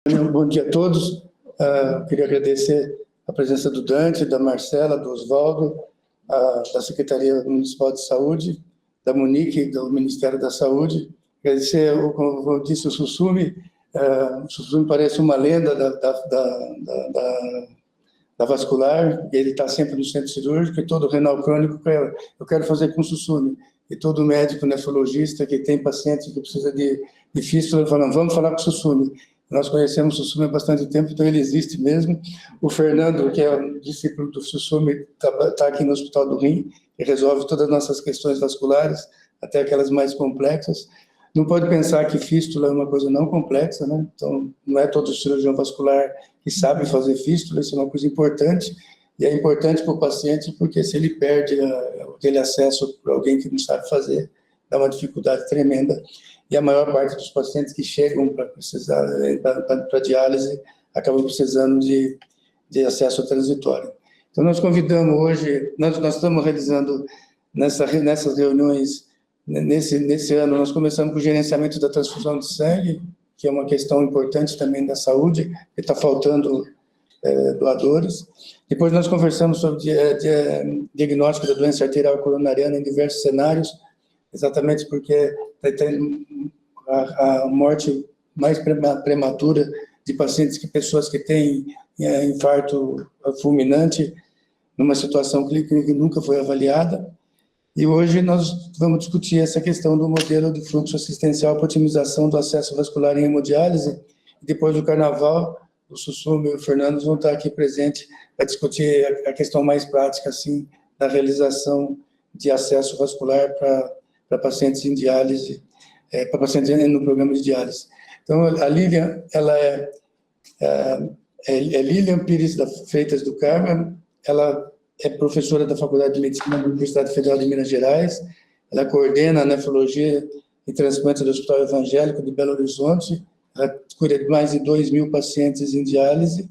Bom dia a todos. Queria agradecer a presença do Dante, da Marcela, do Oswaldo, da Secretaria Municipal de Saúde, da Monique, do Ministério da Saúde. Agradecer, como disse o Sussumi parece uma lenda da vascular, ele está sempre no centro cirúrgico, e todo renal crônico eu quero fazer com o Sussumi. E todo médico nefrologista que tem paciente que precisa de fístula, falando, vamos falar com o Sussumi. Nós conhecemos o Sussumi há bastante tempo, então ele existe mesmo. O Fernando, que é um discípulo do Sussumi, está aqui no Hospital do Rim e resolve todas as nossas questões vasculares, até aquelas mais complexas. Não pode pensar que fístula é uma coisa não complexa, né? Então, não é todo cirurgião vascular que sabe fazer fístula, isso é uma coisa importante, e é importante para o paciente, porque se ele perde aquele acesso para alguém que não sabe fazer, dá uma dificuldade tremenda. E a maior parte dos pacientes que chegam para precisar para diálise acabam precisando de acesso transitório. Então, nós convidamos hoje, nós estamos realizando nessas reuniões, nesse ano, nós começamos com o gerenciamento da transfusão de sangue, que é uma questão importante também da saúde, que está faltando doadores. Depois nós conversamos sobre diagnóstico da doença arterial coronariana em diversos cenários, exatamente porque tem a morte mais prematura de pessoas que têm infarto fulminante, numa situação clínica que nunca foi avaliada. E hoje nós vamos discutir essa questão do modelo de fluxo assistencial para otimização do acesso vascular em hemodiálise. Depois do Carnaval, o Sussumi e o Fernando vão estar aqui presentes para discutir a questão mais prática, assim, da realização de acesso vascular para pacientes em diálise, para pacientes no programa de diálise. Então, a Lilian, ela é Lilian Pires Freitas do Carmo, ela é professora da Faculdade de Medicina da Universidade Federal de Minas Gerais, ela coordena a nefrologia e transplante do Hospital Evangélico de Belo Horizonte, ela cuida de mais de 2.000 pacientes em diálise,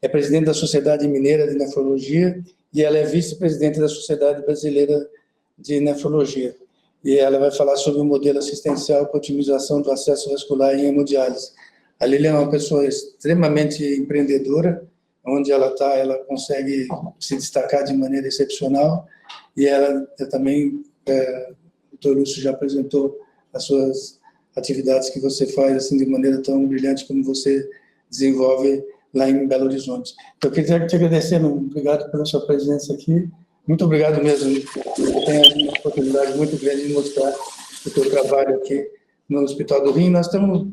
é presidente da Sociedade Mineira de Nefrologia e ela é vice-presidente da Sociedade Brasileira de Nefrologia. E ela vai falar sobre o modelo assistencial para otimização do acesso vascular em hemodiálise. A Lilian é uma pessoa extremamente empreendedora, onde ela está, ela consegue se destacar de maneira excepcional, e ela também, o Dr. Lúcio já apresentou as suas atividades que você faz assim de maneira tão brilhante como você desenvolve lá em Belo Horizonte. Eu queria te agradecer, obrigado pela sua presença aqui, muito obrigado mesmo, eu tenho uma oportunidade muito grande de mostrar o teu trabalho aqui no Hospital do Rim. Nós estamos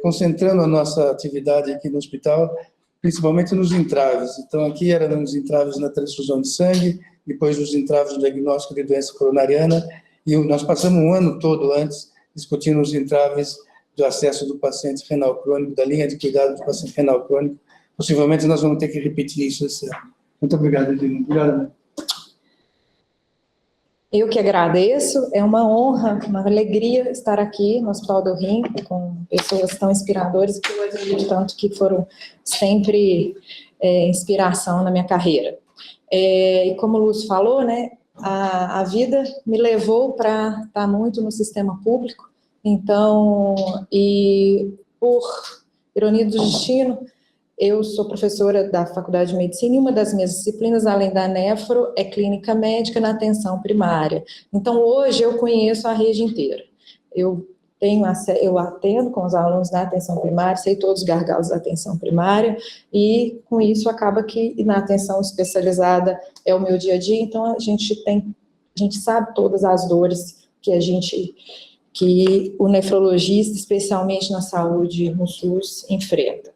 concentrando a nossa atividade aqui no hospital, principalmente nos entraves. Então, aqui era nos entraves na transfusão de sangue, depois nos entraves no diagnóstico de doença coronariana, e nós passamos um ano todo antes discutindo os entraves do acesso do paciente renal crônico, da linha de cuidado do paciente renal crônico. Possivelmente nós vamos ter que repetir isso esse ano. Muito obrigado, Edilene. Obrigado. Eu que agradeço, é uma honra, uma alegria estar aqui no Hospital do Rim, com pessoas tão inspiradoras, que eu admiro tanto, que foram sempre inspiração na minha carreira. E como o Lúcio falou, né, a vida me levou para estar muito no sistema público, então, e por ironia do destino, eu sou professora da Faculdade de Medicina e uma das minhas disciplinas, além da nefro, é clínica médica na atenção primária. Então, hoje eu conheço a rede inteira. Eu atendo com os alunos da atenção primária, sei todos os gargalos da atenção primária, e com isso acaba que na atenção especializada é o meu dia a dia, então a gente sabe todas as dores que o nefrologista, especialmente na saúde no SUS, enfrenta.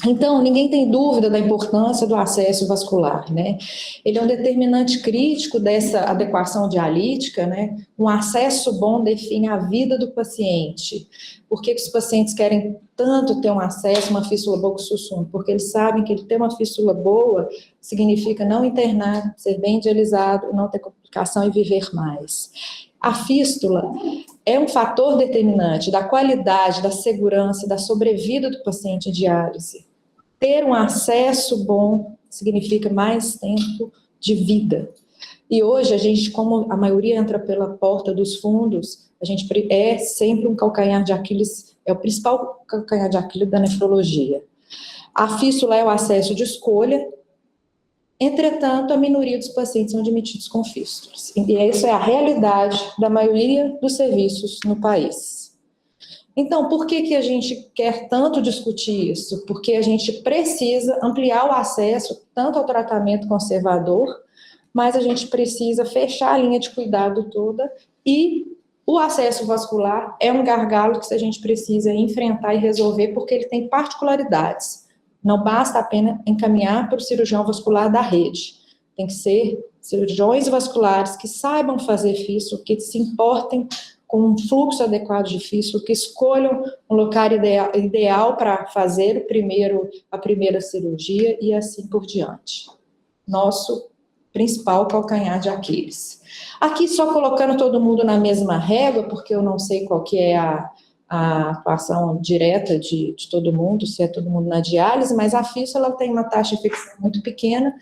Então, ninguém tem dúvida da importância do acesso vascular, né? Ele é um determinante crítico dessa adequação dialítica, né? Um acesso bom define a vida do paciente. Por que os pacientes querem tanto ter um acesso, uma fístula boa com Sussumi? Porque eles sabem que ele ter uma fístula boa significa não internar, ser bem dialisado, não ter complicação e viver mais. A fístula é um fator determinante da qualidade, da segurança, da sobrevida do paciente em diálise. Ter um acesso bom significa mais tempo de vida. E hoje a gente, como a maioria entra pela porta dos fundos, a gente é sempre um calcanhar de Aquiles, é o principal calcanhar de Aquiles da nefrologia. A fístula é o acesso de escolha, entretanto, a minoria dos pacientes são admitidos com fístulas. E essa é a realidade da maioria dos serviços no país. Então, por que a gente quer tanto discutir isso? Porque a gente precisa ampliar o acesso tanto ao tratamento conservador, mas a gente precisa fechar a linha de cuidado toda e o acesso vascular é um gargalo que a gente precisa enfrentar e resolver porque ele tem particularidades. Não basta apenas encaminhar para o cirurgião vascular da rede. Tem que ser cirurgiões vasculares que saibam fazer fístula, que se importem com um fluxo adequado de fístula, que escolham um local ideal para fazer a primeira cirurgia e assim por diante. Nosso principal calcanhar de Aquiles. Aqui só colocando todo mundo na mesma régua, porque eu não sei qual que é a atuação direta de todo mundo, se é todo mundo na diálise, mas a fístula ela tem uma taxa de infecção muito pequena,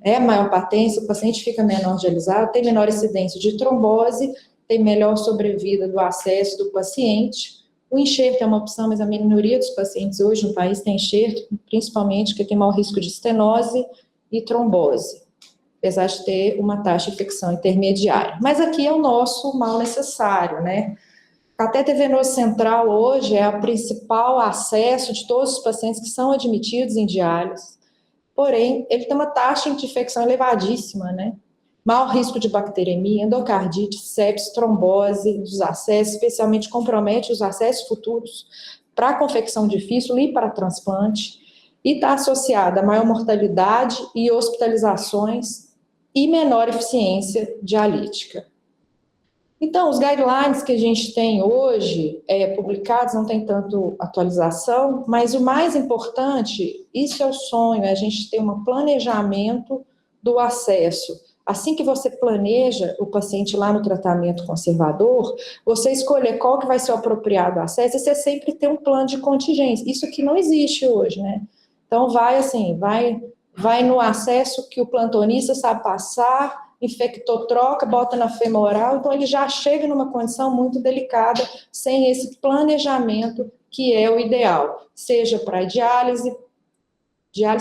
é maior patência, o paciente fica menor dialisado, tem menor incidência de trombose, tem melhor sobrevida do acesso do paciente. O enxerto é uma opção, mas a minoria dos pacientes hoje no país tem enxerto, principalmente porque tem maior risco de estenose e trombose, apesar de ter uma taxa de infecção intermediária. Mas aqui é o nosso mal necessário, né? Catéter venoso central hoje é o principal acesso de todos os pacientes que são admitidos em diálise, porém, ele tem uma taxa de infecção elevadíssima, né? Maior risco de bacteremia, endocardite, sepsis, trombose dos acessos, especialmente compromete os acessos futuros para a confecção de fístula e para transplante, e está associada a maior mortalidade e hospitalizações e menor eficiência dialítica. Então, os guidelines que a gente tem hoje, publicados, não tem tanto atualização, mas o mais importante, isso é o sonho, é a gente ter um planejamento do acesso. Assim que você planeja o paciente lá no tratamento conservador, você escolher qual que vai ser o apropriado acesso, e você sempre tem um plano de contingência. Isso aqui não existe hoje, né? Então, vai no acesso que o plantonista sabe passar, infectou, troca, bota na femoral, então ele já chega numa condição muito delicada, sem esse planejamento que é o ideal, seja para diálise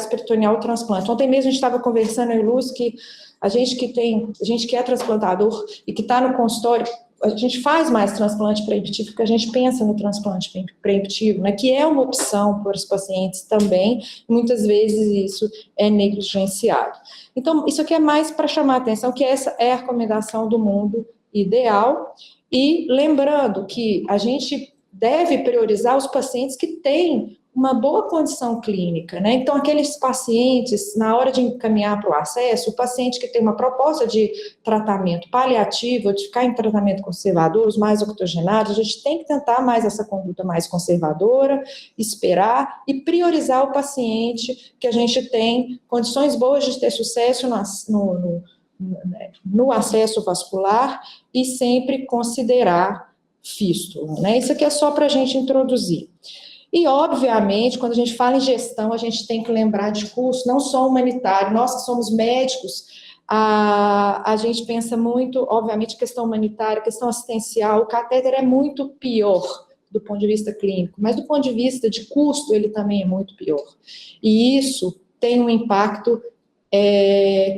peritoneal ou transplante. Ontem mesmo a gente estava conversando, eu e Lúcio, que a gente que é transplantador e que está no consultório, a gente faz mais transplante preemptivo, porque a gente pensa no transplante preemptivo, né, que é uma opção para os pacientes também, e muitas vezes isso é negligenciado. Então, isso aqui é mais para chamar a atenção, que essa é a recomendação do mundo ideal, e lembrando que a gente deve priorizar os pacientes que têm uma boa condição clínica, né? Então, aqueles pacientes, na hora de encaminhar para o acesso, o paciente que tem uma proposta de tratamento paliativo, de ficar em tratamento conservador, os mais octogenados, a gente tem que tentar mais essa conduta mais conservadora, esperar e priorizar o paciente que a gente tem condições boas de ter sucesso no acesso vascular e sempre considerar fístula, né? Isso aqui é só para a gente introduzir. E, obviamente, quando a gente fala em gestão, a gente tem que lembrar de custo, não só humanitário. Nós que somos médicos, a gente pensa muito, obviamente, questão humanitária, questão assistencial. O catéter é muito pior do ponto de vista clínico, mas do ponto de vista de custo, ele também é muito pior. E isso tem um impacto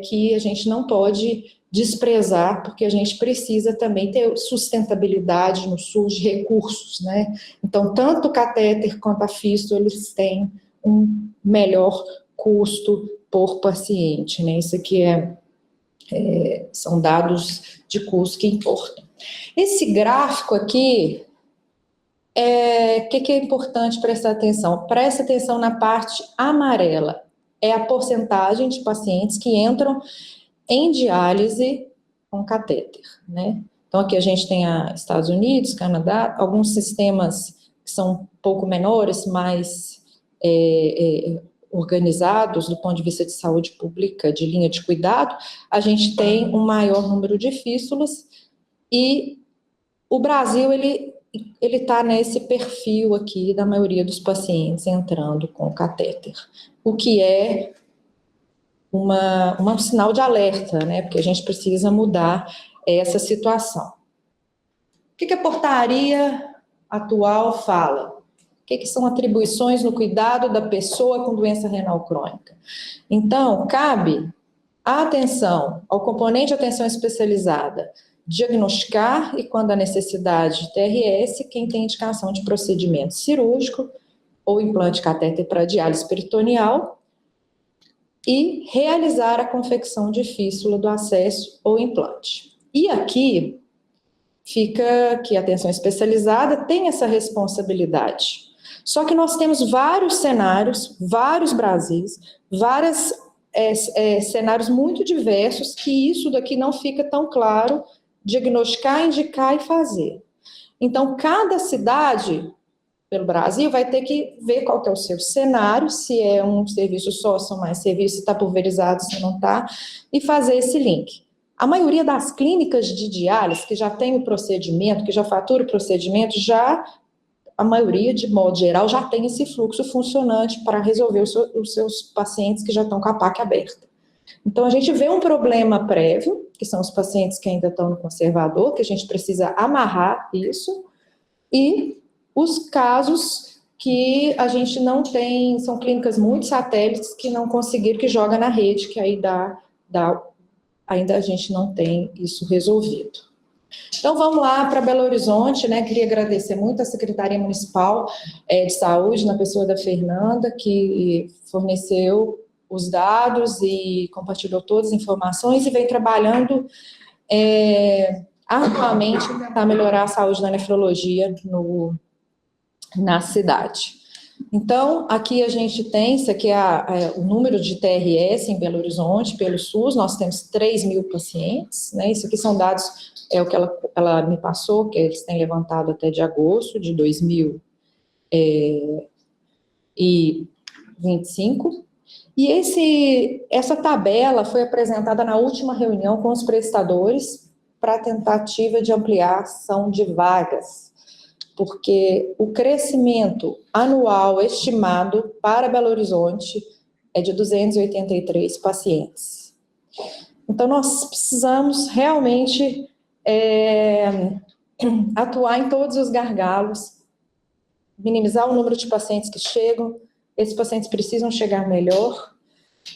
que a gente não pode desprezar, porque a gente precisa também ter sustentabilidade no SUS de recursos, né? Então, tanto o catéter quanto a fístula, eles têm um melhor custo por paciente, né? Isso aqui são dados de custo que importam. Esse gráfico aqui, que é importante prestar atenção? Presta atenção na parte amarela, é a porcentagem de pacientes que entram em diálise com catéter, né? Então, aqui a gente tem Estados Unidos, Canadá, alguns sistemas que são um pouco menores, mais organizados do ponto de vista de saúde pública, de linha de cuidado, a gente tem um maior número de fístulas e o Brasil, ele está nesse perfil aqui da maioria dos pacientes entrando com catéter, o que é um sinal de alerta, né? Porque a gente precisa mudar essa situação. O que a portaria atual fala? O que são atribuições no cuidado da pessoa com doença renal crônica? Então, cabe a atenção ao componente de atenção especializada, diagnosticar e, quando há necessidade de TRS, quem tem indicação de procedimento cirúrgico ou implante catéter para diálise peritoneal e realizar a confecção de fístula do acesso ou implante. E aqui fica que a atenção especializada tem essa responsabilidade. Só que nós temos vários cenários, vários Brasis, vários cenários muito diversos que isso daqui não fica tão claro, diagnosticar, indicar e fazer. Então, cada cidade pelo Brasil vai ter que ver qual que é o seu cenário, se é um serviço só, são mais serviços, se está pulverizado, se não está, e fazer esse link. A maioria das clínicas de diálise que já tem o procedimento, que já fatura o procedimento, a maioria, de modo geral, já tem esse fluxo funcionante para resolver os seus pacientes que já estão com a PAC aberta. Então, a gente vê um problema prévio, que são os pacientes que ainda estão no conservador, que a gente precisa amarrar isso, e os casos que a gente não tem, são clínicas muito satélites que não conseguiram, que joga na rede, que aí ainda a gente não tem isso resolvido. Então, vamos lá para Belo Horizonte, né? Queria agradecer muito à Secretaria Municipal de Saúde, na pessoa da Fernanda, que forneceu os dados e compartilhou todas as informações e vem trabalhando arduamente para tentar melhorar a saúde da nefrologia na cidade. Então, aqui a gente tem, isso aqui é o número de TRS em Belo Horizonte, pelo SUS, nós temos 3.000 pacientes, né? Isso aqui são dados, o que ela me passou, que eles têm levantado até de agosto de 2025, e essa tabela foi apresentada na última reunião com os prestadores para tentativa de ampliação de vagas, porque o crescimento anual estimado para Belo Horizonte é de 283 pacientes. Então, nós precisamos realmente atuar em todos os gargalos, minimizar o número de pacientes que chegam, esses pacientes precisam chegar melhor,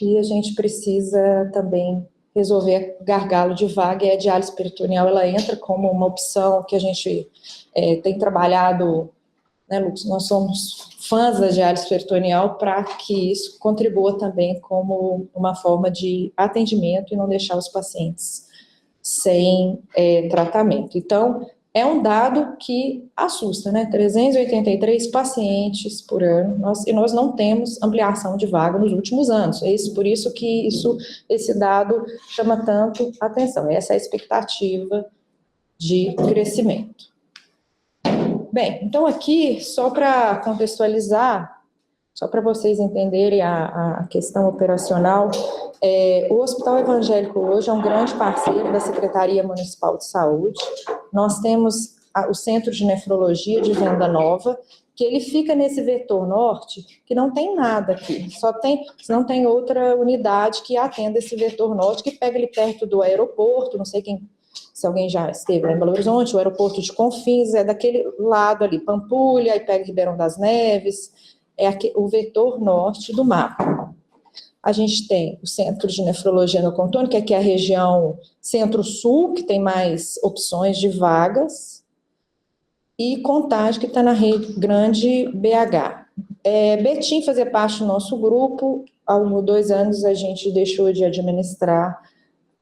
e a gente precisa também resolver gargalo de vaga, e a diálise peritoneal, ela entra como uma opção que a gente tem trabalhado, né, Lucas? Nós somos fãs da diálise peritoneal para que isso contribua também como uma forma de atendimento e não deixar os pacientes sem tratamento. Então, é um dado que assusta, né? 383 pacientes por ano, e nós não temos ampliação de vaga nos últimos anos. Por isso que esse dado chama tanto atenção. Essa é a expectativa de crescimento. Bem, então aqui, só para contextualizar, só para vocês entenderem a questão operacional, o Hospital Evangélico hoje é um grande parceiro da Secretaria Municipal de Saúde. Nós temos o Centro de Nefrologia de Venda Nova, que ele fica nesse vetor norte, que não tem nada aqui, não tem outra unidade que atenda esse vetor norte, que pega ali perto do aeroporto, não sei se alguém já esteve em Belo Horizonte, o aeroporto de Confins é daquele lado ali, Pampulha, aí pega Ribeirão das Neves, o vetor norte do mapa. A gente tem o Centro de Nefrologia no Contorno, que aqui é a região centro-sul, que tem mais opções de vagas, e Contagem, que está na rede grande BH. Betim fazia parte do nosso grupo, há 2 anos a gente deixou de administrar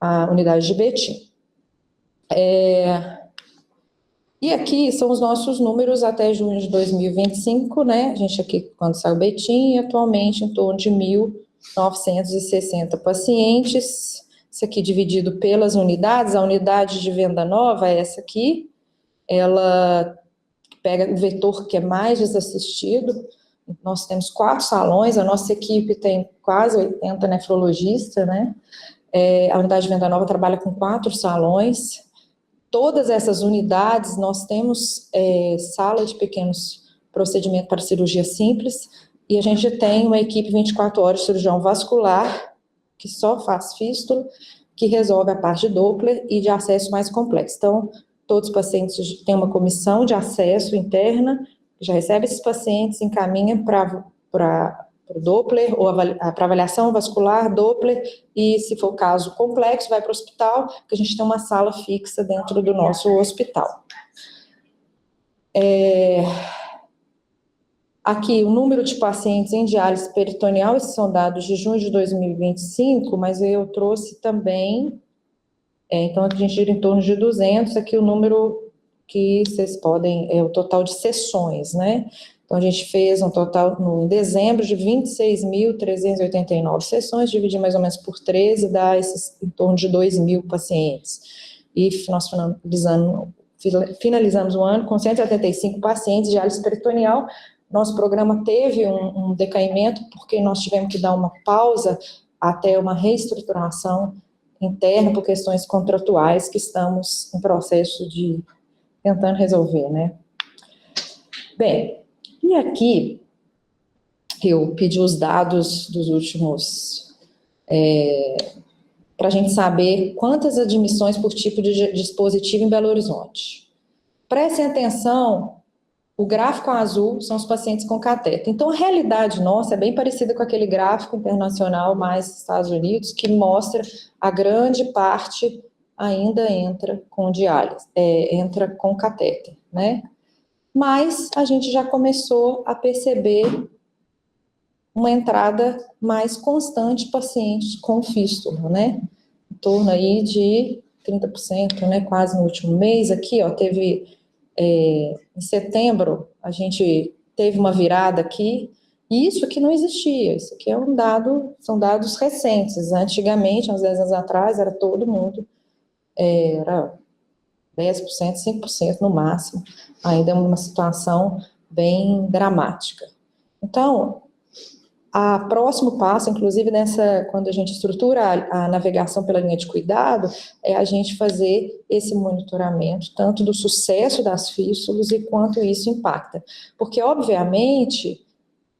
a unidade de Betim. E aqui são os nossos números até junho de 2025, né? A gente aqui, quando saiu Betim, atualmente em torno de 1.960 pacientes. Isso aqui dividido pelas unidades. A unidade de Venda Nova é essa aqui. Ela pega o vetor que é mais desassistido. Nós temos 4 salões, a nossa equipe tem quase 80 nefrologistas, né? A unidade de Venda Nova trabalha com 4 salões. Todas essas unidades, nós temos sala de pequenos procedimentos para cirurgia simples, e a gente tem uma equipe 24 horas de cirurgião vascular, que só faz fístula, que resolve a parte de Doppler e de acesso mais complexo. Então, todos os pacientes têm uma comissão de acesso interna, que já recebe esses pacientes, encaminha para o Doppler, ou para avaliação vascular, Doppler, e se for o caso complexo, vai para o hospital, que a gente tem uma sala fixa dentro do nosso hospital. Aqui, o número de pacientes em diálise peritoneal, esses são dados de junho de 2025, mas eu trouxe também, então a gente gira em torno de 200, aqui o número que vocês podem, o total de sessões, né? Então a gente fez um total, em dezembro, de 26.389 sessões, dividir mais ou menos por 13, dá em torno de 2.000 pacientes. E nós finalizamos o ano com 175 pacientes de diálise peritoneal. Nosso programa teve um decaimento, porque nós tivemos que dar uma pausa até uma reestruturação interna por questões contratuais que estamos em processo de tentando resolver, né? Bem, e aqui eu pedi os dados dos últimos, para a gente saber quantas admissões por tipo de dispositivo em Belo Horizonte. Prestem atenção. O gráfico azul são os pacientes com cateter. Então, a realidade nossa é bem parecida com aquele gráfico internacional mais Estados Unidos, que mostra a grande parte ainda entra com diálise, entra com cateter, né? Mas a gente já começou a perceber uma entrada mais constante de pacientes com fístula, né? Em torno aí de 30%, né? Quase no último mês. Aqui, ó, teve... em setembro, a gente teve uma virada aqui, e isso que não existia, isso aqui são dados recentes. Antigamente, uns 10 anos atrás, era todo mundo, era 10%, 5% no máximo, ainda é uma situação bem dramática. Então, o próximo passo, inclusive quando a gente estrutura a navegação pela linha de cuidado, é a gente fazer esse monitoramento, tanto do sucesso das fístulas e quanto isso impacta. Porque, obviamente,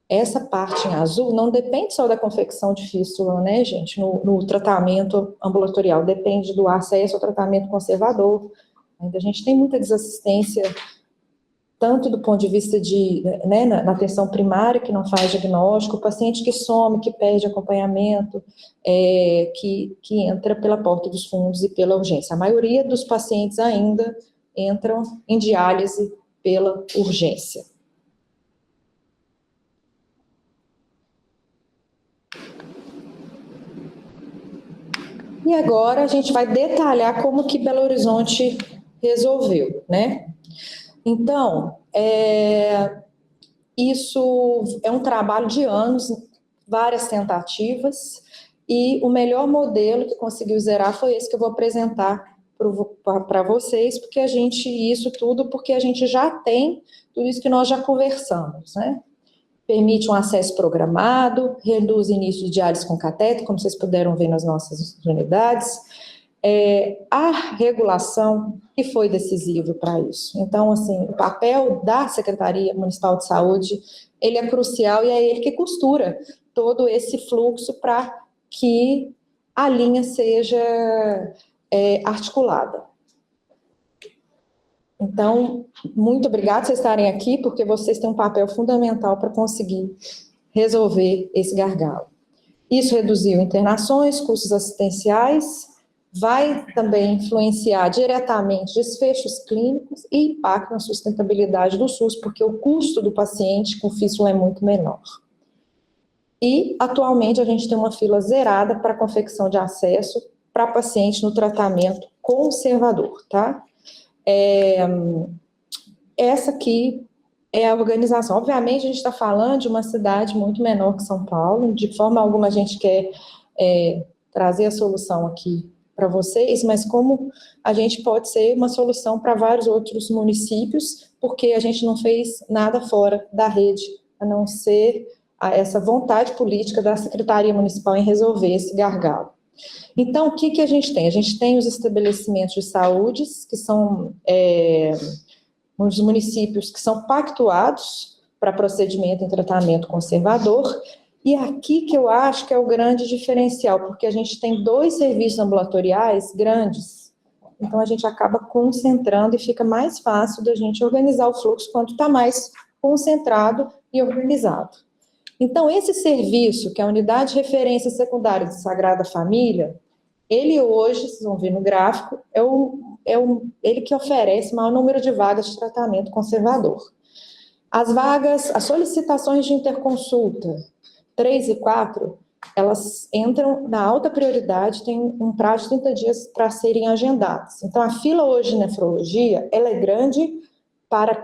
essa parte em azul não depende só da confecção de fístula, né, gente, no tratamento ambulatorial, depende do acesso ao tratamento conservador. Ainda a gente tem muita desassistência, tanto do ponto de vista na atenção primária, que não faz diagnóstico, o paciente que some, que perde acompanhamento, que entra pela porta dos fundos e pela urgência. A maioria dos pacientes ainda entram em diálise pela urgência. E agora a gente vai detalhar como que Belo Horizonte resolveu, né? Então, isso é um trabalho de anos, várias tentativas, e o melhor modelo que conseguiu zerar foi esse que eu vou apresentar para vocês, porque a gente já tem tudo isso que nós já conversamos, né? Permite um acesso programado, reduz o início de diálise com cateter, como vocês puderam ver nas nossas unidades. A regulação que foi decisiva para isso. Então, assim, o papel da Secretaria Municipal de Saúde, ele é crucial e é ele que costura todo esse fluxo para que a linha seja articulada. Então, muito obrigada por vocês estarem aqui, porque vocês têm um papel fundamental para conseguir resolver esse gargalo. Isso reduziu internações, custos assistenciais, vai também influenciar diretamente desfechos clínicos e impacto na sustentabilidade do SUS, porque o custo do paciente com fístula é muito menor. E, atualmente, a gente tem uma fila zerada para confecção de acesso para paciente no tratamento conservador, tá? Essa aqui é a organização. Obviamente, a gente está falando de uma cidade muito menor que São Paulo, de forma alguma a gente quer trazer a solução aqui para vocês, mas como a gente pode ser uma solução para vários outros municípios, porque a gente não fez nada fora da rede, a não ser essa vontade política da Secretaria Municipal em resolver esse gargalo. Então, o que a gente tem? A gente tem os estabelecimentos de saúde, que são os municípios que são pactuados para procedimento em tratamento conservador, E aqui que eu acho que é o grande diferencial, porque a gente tem 2 serviços ambulatoriais grandes, então a gente acaba concentrando e fica mais fácil da gente organizar o fluxo quando está mais concentrado e organizado. Então, esse serviço, que é a Unidade de Referência Secundária de Sagrada Família, ele hoje, vocês vão ver no gráfico, ele que oferece o maior número de vagas de tratamento conservador. As solicitações de interconsulta 3 e 4, elas entram na alta prioridade, tem um prazo de 30 dias para serem agendadas. Então, a fila hoje de nefrologia, ela é grande para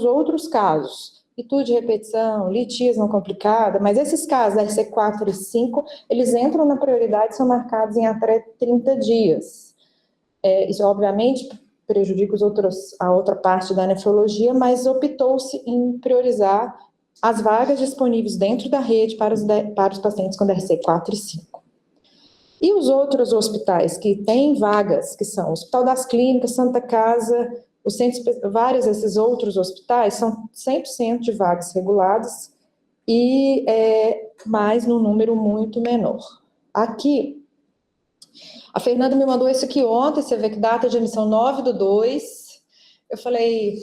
outros casos. Etude de repetição, litíase não complicada, mas esses casos, RC4 e 5, eles entram na prioridade e são marcados em até 30 dias. Isso, obviamente, prejudica a outra parte da nefrologia, mas optou-se em priorizar as vagas disponíveis dentro da rede para os pacientes com DRC4 e 5. E os outros hospitais que têm vagas, que são o Hospital das Clínicas, Santa Casa, vários desses outros hospitais são 100% de vagas reguladas e mais num número muito menor. Aqui, a Fernanda me mandou isso aqui ontem, você vê que data de emissão 9/2. Eu falei,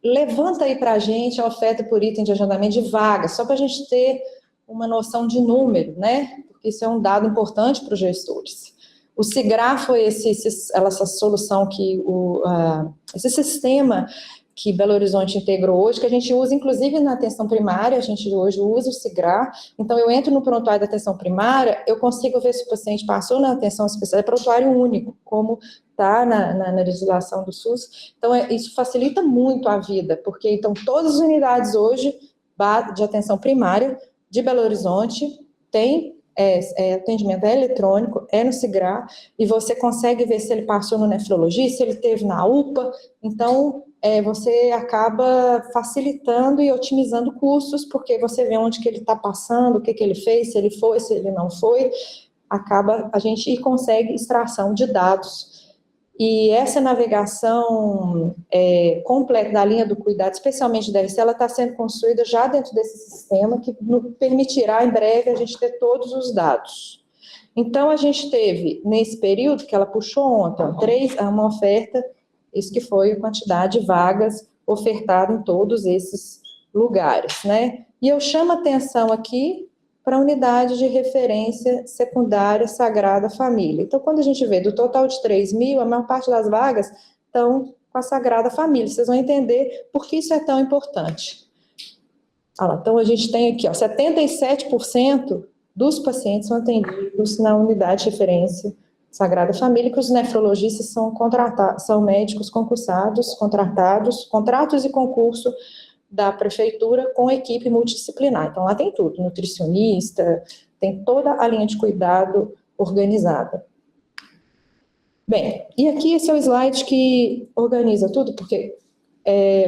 levanta aí para a gente a oferta por item de agendamento de vagas, só para a gente ter uma noção de número, né? Porque isso é um dado importante para os gestores. O SIGRA foi essa solução esse sistema que Belo Horizonte integrou hoje, que a gente usa, inclusive, na atenção primária, a gente hoje usa o SIGRA. Então, eu entro no prontuário da atenção primária, eu consigo ver se o paciente passou na atenção especial, é prontuário único, como está na legislação do SUS. Então, isso facilita muito a vida, porque, então, todas as unidades hoje de atenção primária de Belo Horizonte têm atendimento eletrônico, no SIGRA, e você consegue ver se ele passou no nefrologista, se ele teve na UPA. Então, você acaba facilitando e otimizando custos, porque você vê onde que ele está passando, o que ele fez, se ele foi, se ele não foi, a gente consegue extração de dados. E essa navegação completa da linha do cuidado, especialmente da DRC, ela está sendo construída já dentro desse sistema, que permitirá, em breve, a gente ter todos os dados. Então, a gente teve, nesse período que ela puxou ontem, uma oferta, isso que foi a quantidade de vagas ofertadas em todos esses lugares, né? E eu chamo a atenção aqui para a unidade de referência secundária Sagrada Família. Então, quando a gente vê do total de 3.000, a maior parte das vagas estão com a Sagrada Família. Vocês vão entender por que isso é tão importante. Então, a gente tem aqui, 77% dos pacientes são atendidos na unidade de referência Sagrada Família, que os nefrologistas são médicos concursados, contratos e concurso da prefeitura com equipe multidisciplinar. Então, lá tem tudo, nutricionista, tem toda a linha de cuidado organizada. Bem, e aqui esse é o slide que organiza tudo, porque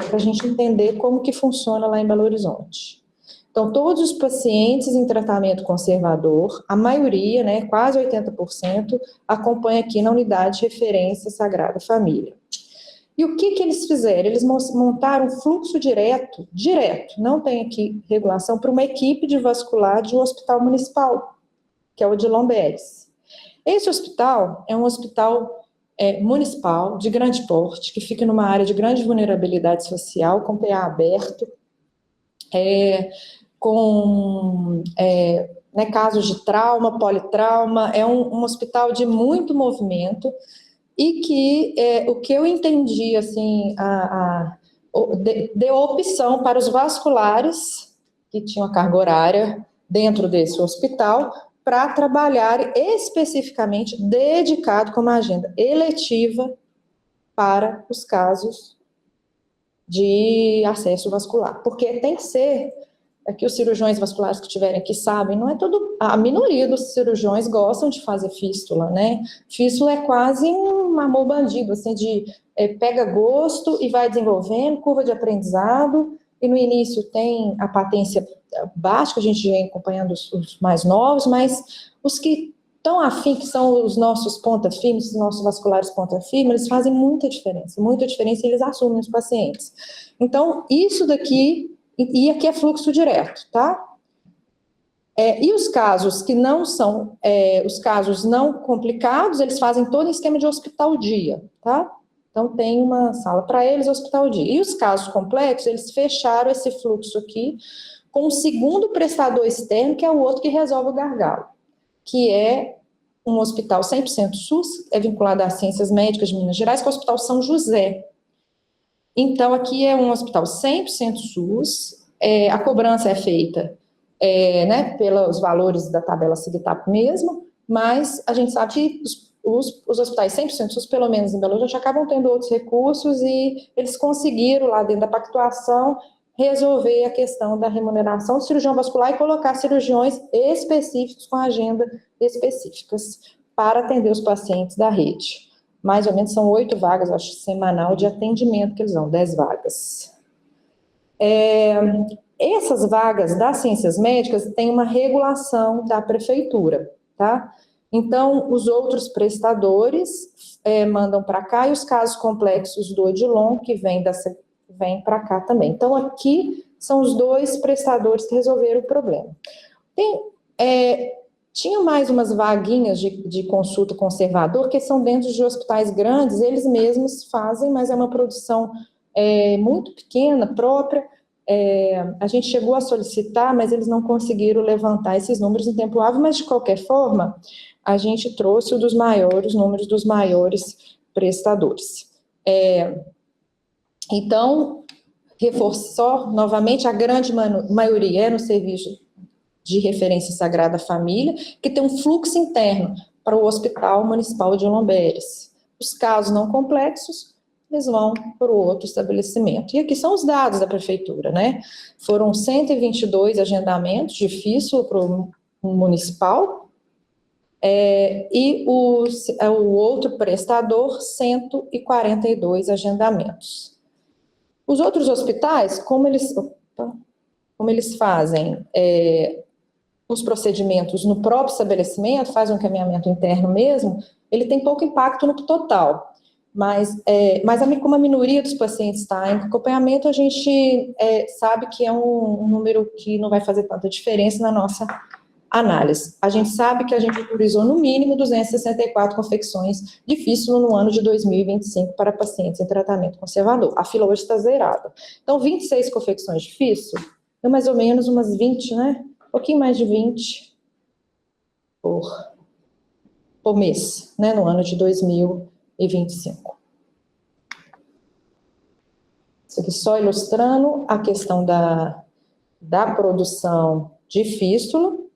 para a gente entender como que funciona lá em Belo Horizonte. Então, todos os pacientes em tratamento conservador, a maioria, né, quase 80%, acompanha aqui na unidade de referência Sagrada Família. E o que eles fizeram? Eles montaram um fluxo direto, não tem aqui regulação, para uma equipe de vascular de um hospital municipal, que é o de Lomberes. Esse hospital é um hospital municipal, de grande porte, que fica numa área de grande vulnerabilidade social, com PA aberto, com casos de trauma, politrauma, é um hospital de muito movimento, e que o que eu entendi, assim, deu opção para os vasculares, que tinham a carga horária dentro desse hospital, para trabalhar especificamente dedicado com uma agenda eletiva para os casos de acesso vascular. Porque tem que ser, que os cirurgiões vasculares que tiverem aqui sabem, não é a minoria dos cirurgiões gostam de fazer fístula, né? Fístula é quase um amor bandido, assim, pega gosto e vai desenvolvendo, curva de aprendizado, e no início tem a patência baixa, que a gente vem acompanhando os mais novos, mas os que estão afim, que são os nossos ponta-firmes, os nossos vasculares ponta-firme, eles fazem muita diferença, e eles assumem os pacientes. Então, isso daqui, e aqui é fluxo direto, tá? E os casos que não são, os casos não complicados, eles fazem todo o esquema de hospital dia, tá? Então, tem uma sala para eles, hospital dia. E os casos complexos, eles fecharam esse fluxo aqui com um segundo prestador externo, que é o outro que resolve o gargalo, que é um hospital 100% SUS, é vinculado às Ciências Médicas de Minas Gerais, que é o Hospital São José. Então, aqui é um hospital 100% SUS, a cobrança é feita né, pelos valores da tabela SIGTAP mesmo, mas a gente sabe que os hospitais 100% SUS, pelo menos em Belo Horizonte, acabam tendo outros recursos e eles conseguiram, lá dentro da pactuação, resolver a questão da remuneração do cirurgião vascular e colocar cirurgiões específicos com agenda específicas para atender os pacientes da rede. Mais ou menos são 8 vagas, acho, semanal de atendimento que eles dão, 10 vagas. Essas vagas das ciências médicas têm uma regulação da prefeitura, tá? Então, os outros prestadores mandam para cá e os casos complexos do Odilon, que vem para cá também. Então, aqui são os 2 prestadores que resolveram o problema. Tinha mais umas vaguinhas de consulta conservador, que são dentro de hospitais grandes, eles mesmos fazem, mas é uma produção muito pequena, própria. A gente chegou a solicitar, mas eles não conseguiram levantar esses números em tempo hábil, mas de qualquer forma, a gente trouxe os números dos maiores prestadores. Então, reforçou novamente, a grande maioria é no serviço de referência Sagrada Família, que tem um fluxo interno para o Hospital Municipal de Lomberes. Os casos não complexos, eles vão para o outro estabelecimento. E aqui são os dados da prefeitura, né? Foram 122 agendamentos de fístula para o municipal, e o outro prestador, 142 agendamentos. Os outros hospitais, como eles fazem os procedimentos no próprio estabelecimento, faz um encaminhamento interno mesmo, ele tem pouco impacto no total. Mas como a minoria dos pacientes está em acompanhamento, a gente sabe que é um número que não vai fazer tanta diferença na nossa análise. A gente sabe que a gente autorizou no mínimo 264 confecções de fístula no ano de 2025 para pacientes em tratamento conservador. A fila hoje está zerada. Então, 26 confecções de fístula, é mais ou menos umas 20, né? Um pouquinho mais de 20 por mês, né? No ano de 2025. Isso aqui só ilustrando a questão da produção de fístula.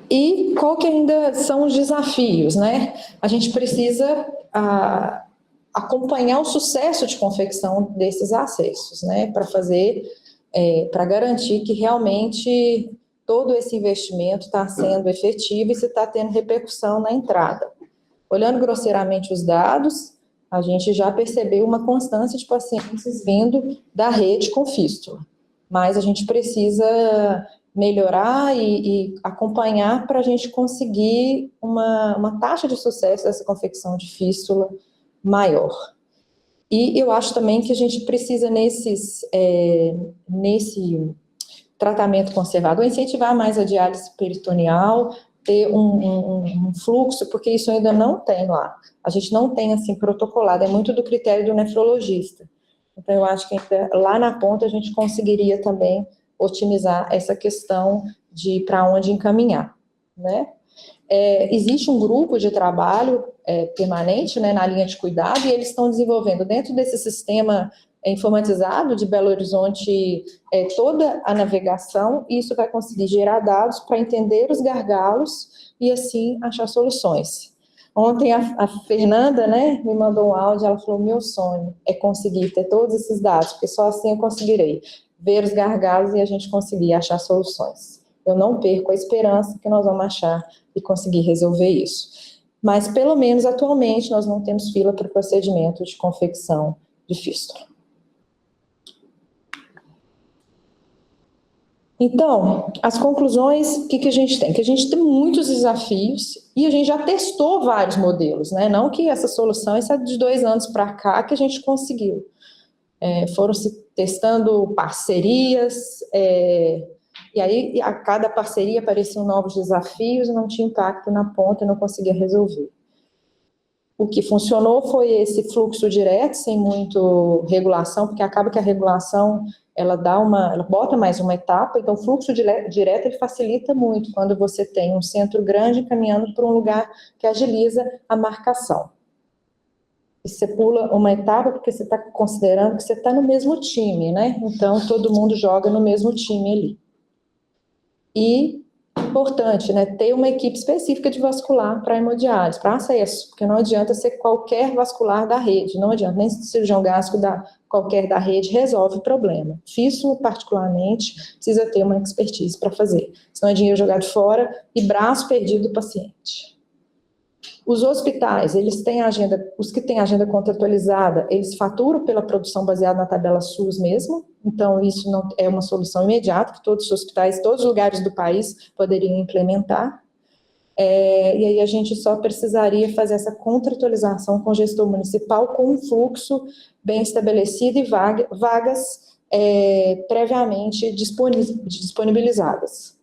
E qual que ainda são os desafios, né? A gente precisa acompanhar o sucesso de confecção desses acessos, né? Para garantir que realmente todo esse investimento está sendo efetivo e se está tendo repercussão na entrada. Olhando grosseiramente os dados, a gente já percebeu uma constância de pacientes vindo da rede com fístula, mas a gente precisa melhorar e acompanhar para a gente conseguir uma taxa de sucesso dessa confecção de fístula maior. E eu acho também que a gente precisa, nesse tratamento conservador, incentivar mais a diálise peritoneal, ter um fluxo, porque isso ainda não tem lá. A gente não tem, assim, protocolado, é muito do critério do nefrologista. Então, eu acho que ainda, lá na ponta a gente conseguiria também otimizar essa questão de para onde encaminhar, né? Existe um grupo de trabalho permanente, né, na linha de cuidado, e eles estão desenvolvendo dentro desse sistema informatizado de Belo Horizonte toda a navegação, e isso vai conseguir gerar dados para entender os gargalos e assim achar soluções. Ontem a Fernanda, né, me mandou um áudio, ela falou: meu sonho é conseguir ter todos esses dados, porque só assim eu conseguirei ver os gargalos e a gente conseguir achar soluções. Eu não perco a esperança que nós vamos achar e conseguir resolver isso. Mas, pelo menos, atualmente, nós não temos fila para procedimento de confecção de fístula. Então, as conclusões, o que a gente tem? Que a gente tem muitos desafios e a gente já testou vários modelos, né? Não que essa solução, essa é de 2 anos para cá que a gente conseguiu. foram se testando parcerias, e aí a cada parceria apareciam novos desafios e não tinha impacto na ponta e não conseguia resolver. O que funcionou foi esse fluxo direto, sem muito regulação, porque acaba que a regulação ela bota mais uma etapa, então o fluxo direto ele facilita muito quando você tem um centro grande caminhando para um lugar que agiliza a marcação. E você pula uma etapa porque você está considerando que você está no mesmo time, né? Então todo mundo joga no mesmo time ali. E importante, né, ter uma equipe específica de vascular para hemodiálise, para acesso, porque não adianta ser qualquer vascular da rede, não adianta, nem cirurgião gástrico qualquer da rede resolve o problema. Fístula, particularmente, precisa ter uma expertise para fazer, senão é dinheiro jogado fora e braço perdido do paciente. Os hospitais, eles têm agenda, os que têm agenda contratualizada, eles faturam pela produção baseada na tabela SUS mesmo, então isso não é uma solução imediata, que todos os hospitais, todos os lugares do país poderiam implementar, e aí a gente só precisaria fazer essa contratualização com o gestor municipal com um fluxo bem estabelecido e vagas previamente disponibilizadas.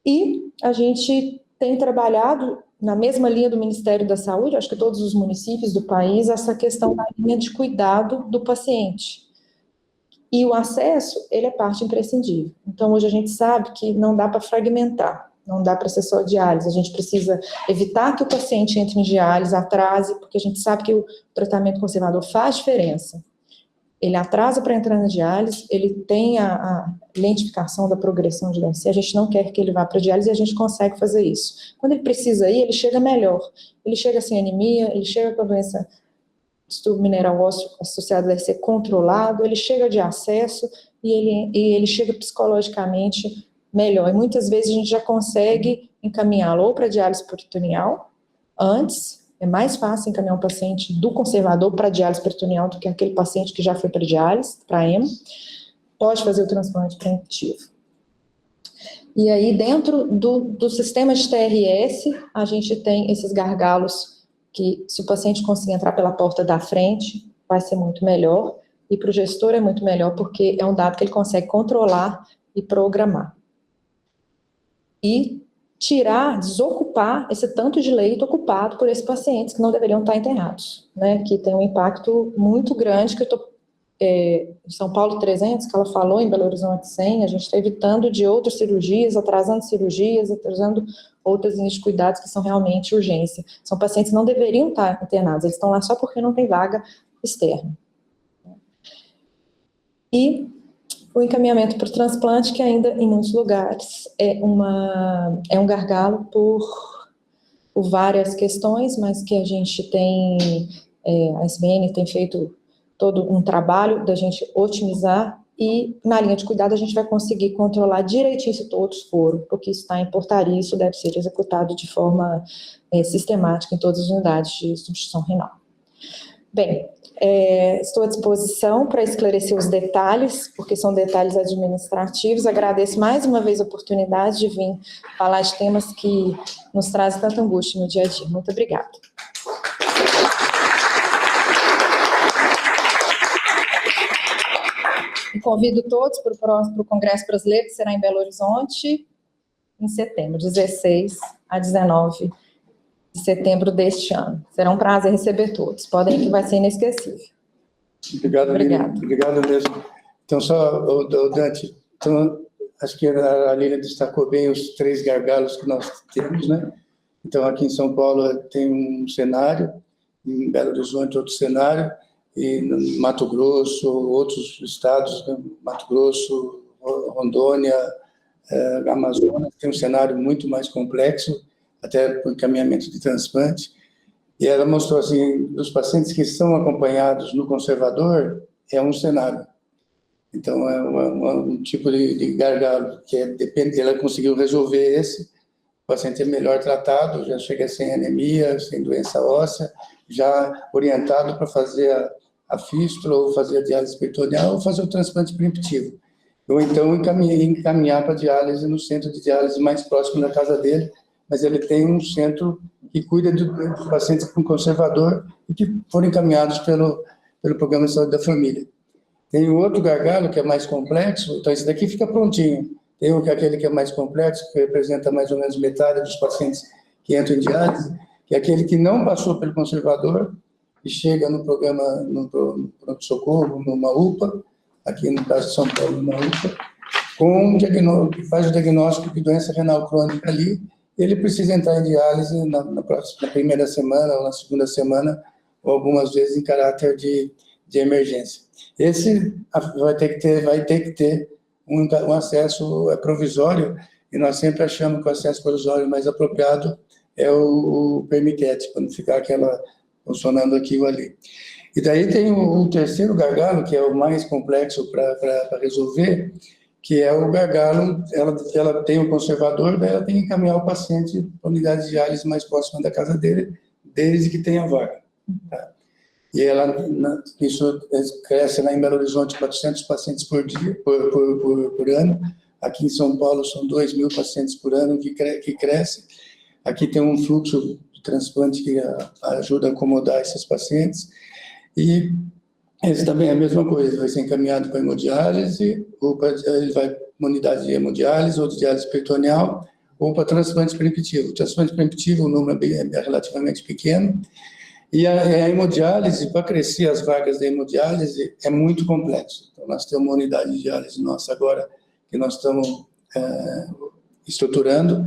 E a gente tem trabalhado na mesma linha do Ministério da Saúde, acho que todos os municípios do país, essa questão da linha de cuidado do paciente. E o acesso, ele é parte imprescindível. Então, hoje a gente sabe que não dá para fragmentar, não dá para ser só diálise. A gente precisa evitar que o paciente entre em diálise, atrase, porque a gente sabe que o tratamento conservador faz diferença. Ele atrasa para entrar na diálise, ele tem a lentificação da progressão de doença. A gente não quer que ele vá para a diálise e a gente consegue fazer isso. Quando ele precisa ir, ele chega melhor. Ele chega sem anemia, ele chega com a doença distúrbio mineral ósseo associado a ser controlado, ele chega de acesso e ele chega psicologicamente melhor. E muitas vezes a gente já consegue encaminhá-lo ou para diálise peritoneal antes. É mais fácil encaminhar um paciente do conservador para diálise peritoneal do que aquele paciente que já foi para diálise, para hemo. Pode fazer o transplante preventivo. E aí, dentro do sistema de TRS, a gente tem esses gargalos que, se o paciente conseguir entrar pela porta da frente, vai ser muito melhor. E para o gestor é muito melhor, porque é um dado que ele consegue controlar e programar. E desocupar esse tanto de leito ocupado por esses pacientes que não deveriam estar internados, né, que tem um impacto muito grande, que eu estou, em São Paulo 300, que ela falou, em Belo Horizonte 100, a gente está evitando de outras cirurgias, atrasando outras linhas de cuidados que são realmente urgência. São pacientes que não deveriam estar internados, eles estão lá só porque não tem vaga externa. E o encaminhamento para o transplante, que ainda em muitos lugares é um gargalo por várias questões, mas que a gente tem, a SBN tem feito todo um trabalho da gente otimizar, e na linha de cuidado a gente vai conseguir controlar direitinho se todos foram, porque isso está em portaria, isso deve ser executado de forma sistemática em todas as unidades de substituição renal. Bem, estou à disposição para esclarecer os detalhes, porque são detalhes administrativos. Agradeço mais uma vez a oportunidade de vir falar de temas que nos trazem tanta angústia no dia a dia. Muito obrigada. E convido todos para o Congresso Brasileiro, que será em Belo Horizonte, em setembro, 16 a 19 de setembro deste ano. Será um prazer receber todos. Podem ir, que vai ser inesquecível. Obrigado, Lília. Obrigado mesmo. Então, só, Dante, então, acho que a Lília destacou bem os 3 gargalos que nós temos, né? Então, aqui em São Paulo tem um cenário, em Belo Horizonte outro cenário, e no Mato Grosso, outros estados, né? Mato Grosso, Rondônia, Amazonas, tem um cenário muito mais complexo, até para o encaminhamento de transplante. E ela mostrou assim, dos pacientes que são acompanhados no conservador, é um cenário. Então, é um tipo de gargalo, que depende, ela conseguiu resolver esse, o paciente é melhor tratado, já chega sem anemia, sem doença óssea, já orientado para fazer a fístula, ou fazer a diálise peritoneal, ou fazer o transplante preventivo. Ou então encaminhar para a diálise no centro de diálise mais próximo da casa dele, mas ele tem um centro que cuida dos pacientes com conservador e que foram encaminhados pelo Programa de Saúde da Família. Tem o outro gargalo, que é mais complexo, então esse daqui fica prontinho. Tem aquele que é mais complexo, que representa mais ou menos metade dos pacientes que entram em diálise, que é aquele que não passou pelo conservador e chega no programa, no pronto-socorro, numa UPA, aqui no caso de São Paulo, numa UPA, faz o diagnóstico de doença renal crônica ali, ele precisa entrar em diálise na primeira semana ou na segunda semana, ou algumas vezes em caráter de emergência. Esse vai ter que ter um acesso provisório, e nós sempre achamos que o acesso provisório mais apropriado é o permiquete, quando ficar aquela funcionando aqui ou ali. E daí tem o terceiro gargalo, que é o mais complexo para resolver, que é o gargalo, ela tem um conservador, daí ela tem que encaminhar o paciente para a unidade de diálise mais próxima da casa dele, desde que tenha vaga. Tá? E isso cresce lá em Belo Horizonte, 400 pacientes por dia, por ano. Aqui em São Paulo são 2.000 pacientes por ano que cresce. Aqui tem um fluxo de transplante que ajuda a acomodar esses pacientes. E esse também é a mesma coisa, ele vai ser encaminhado para hemodiálise, ou ele vai para uma unidade de hemodiálise ou de diálise peritoneal, ou para transplante peremptivo. O transplante peremptivo, o número é relativamente pequeno, e a hemodiálise, para crescer as vagas da hemodiálise, é muito complexo. Então, nós temos uma unidade de diálise nossa agora, que nós estamos estruturando.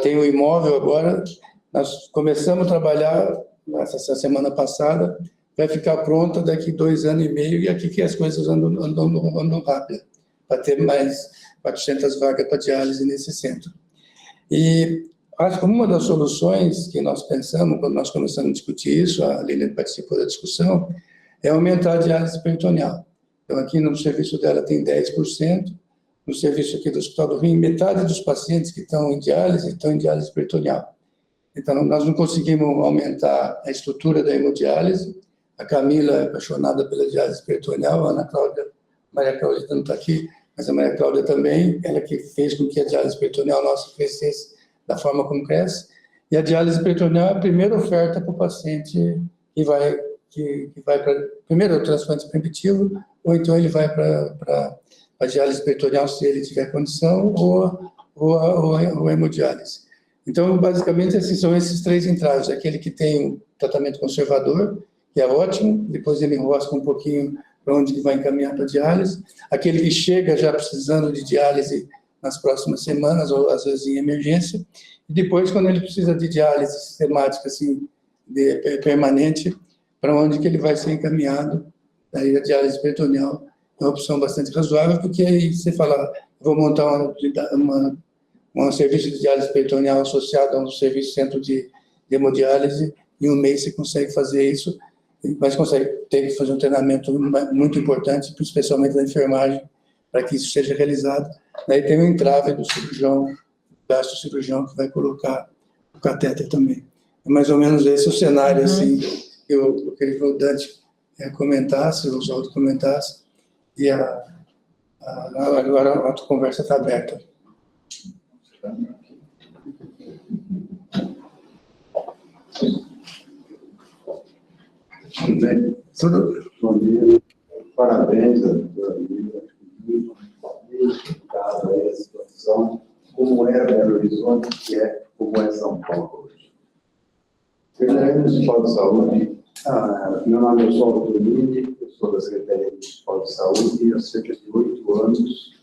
Tem o imóvel agora, nós começamos a trabalhar essa semana passada, vai ficar pronta daqui 2 anos e meio, e aqui que as coisas andam rápido, para ter mais 400 vagas para diálise nesse centro. E acho que uma das soluções que nós pensamos, quando nós começamos a discutir isso, a Lilian participou da discussão, é aumentar a diálise peritoneal. Então, aqui no serviço dela tem 10%, no serviço aqui do Hospital do Rim, metade dos pacientes que estão em diálise peritoneal. Então, nós não conseguimos aumentar a estrutura da hemodiálise. A Camila é apaixonada pela diálise peritoneal, a Ana Cláudia, Maria Cláudia não está aqui, mas a Maria Cláudia também, ela que fez com que a diálise peritoneal nossa crescesse da forma como cresce. E a diálise peritoneal é a primeira oferta para o paciente que vai para, primeiro, o transplante peremptivo, ou então ele vai para a diálise peritoneal, se ele tiver condição, ou a hemodiálise. Então, basicamente, são esses 3 entraves. Aquele que tem o tratamento conservador, que é ótimo, depois ele enrosca um pouquinho para onde ele vai encaminhar para a diálise. Aquele que chega já precisando de diálise nas próximas semanas, ou às vezes em emergência. E depois, quando ele precisa de diálise sistemática, assim, permanente, para onde que ele vai ser encaminhado. Aí a diálise peritoneal é uma opção bastante razoável, porque aí você fala, vou montar um serviço de diálise peritoneal associado a um serviço centro de hemodiálise, em 1 mês você consegue fazer isso, mas tem que fazer um treinamento muito importante, especialmente da enfermagem, para que isso seja realizado. Daí tem o entrave do cirurgião, gastro-cirurgião, que vai colocar o catéter também. É mais ou menos esse o cenário, assim, que eu queria que o Dante comentasse, o Oswaldo comentasse, e agora a conversa está aberta. Bom dia. Parabéns à doutora Lívia. Muito explicado aí a situação, como é Belo Horizonte, como é São Paulo hoje. Secretaria Municipal de Saúde, meu nome é Oswaldo Tonini, eu sou da Secretaria Municipal de Saúde há cerca de 8 anos.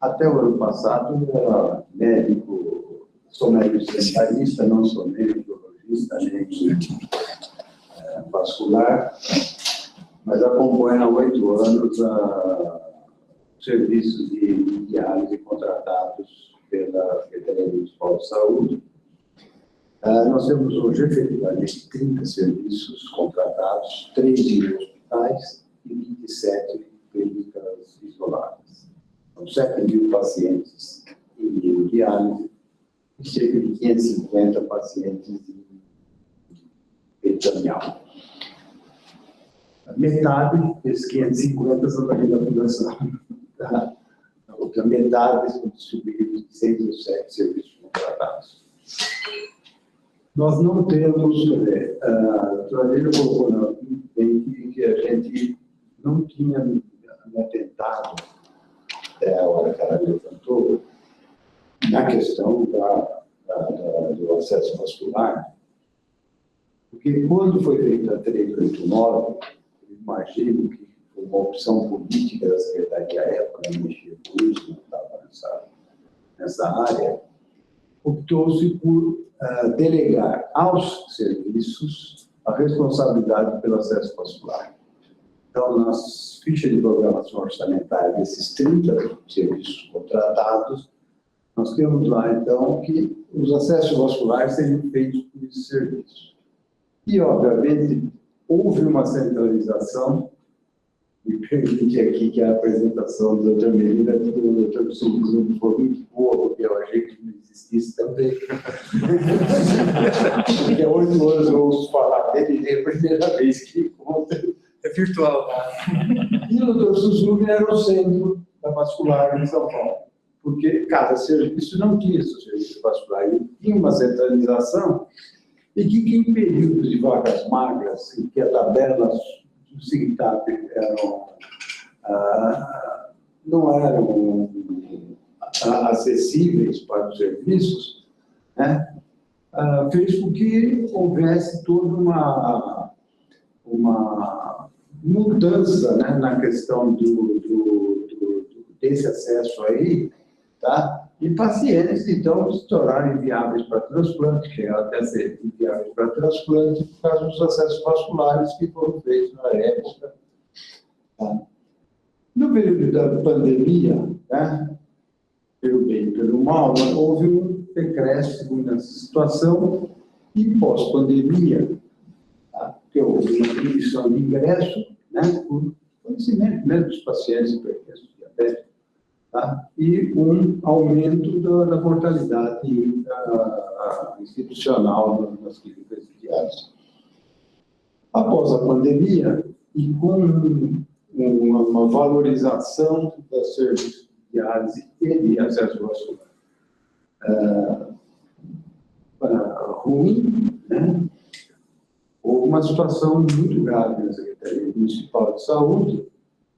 Até o ano passado, eu era médico, sou médico sanitarista, não sou médico urologista, nem vascular, mas acompanho há 8 anos serviços de diálise contratados pela Secretaria Municipal de Saúde. Nós temos hoje, efetivamente, 30 serviços contratados, 3 em hospitais e 27 clínicas isoladas. São 7.000 pacientes em diálise e cerca de 550 pacientes em peritoneal. Metade desses 550 são da rede da fundação. A outra metade são distribuídos em 6 ou 7 serviços contratados. Nós não temos, a doutora Lília colocou bem que a gente não tinha me atentado, até a hora que ela levantou, na questão do acesso vascular, porque quando foi feita a 389, eu imagino que foi uma opção política da Secretaria à época, não mexia com isso, não estava nessa área, optou-se por delegar aos serviços a responsabilidade pelo acesso vascular. Então, nas fichas de programação orçamentária desses 30 serviços contratados, nós temos lá, então, que os acessos vasculares seriam feitos por esse serviço. E, obviamente, houve uma centralização, me permite aqui que a apresentação do Dr. Medina e do Dr. Silvio foi muito boa, porque eu achei que não existisse também. Porque há 8 anos eu ouço falar dele, é a primeira vez que conta. É virtual. E o Dr. Suzuki era o centro da vascular em São Paulo, porque cada serviço não tinha seu serviço vascular, ele tinha uma centralização, e que em períodos de vagas magras, em que a tabela do SIGTAP não eram acessíveis para os serviços, né, fez com que houvesse toda uma mudança, né, na questão desse acesso aí, tá? E pacientes, então, se tornaram inviáveis para transplante, chegaram até a ser inviáveis para transplante, por causa dos acessos vasculares que foram feitos na época. Tá? No período da pandemia, né, pelo bem e pelo mal, houve um decréscimo nessa situação, e pós-pandemia, tá, que houve uma diminuição de ingresso, né, por conhecimento mesmo dos pacientes hipertensos, diabéticos, tá? E um aumento da mortalidade institucional nas clínicas diárias. Após a pandemia, e com uma valorização dos serviços diários e de acesso vascular ruim, né? Houve uma situação muito grave na Secretaria Municipal de Saúde,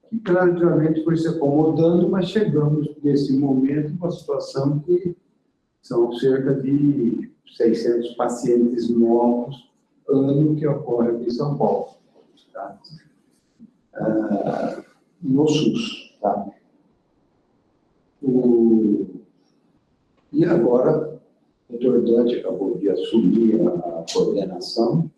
que gradualmente foi se acomodando, mas chegamos nesse momento uma situação que são cerca de 600 pacientes novos ano que ocorre aqui em São Paulo, tá? No SUS. Tá? E agora, o Dr. Dante acabou de assumir a coordenação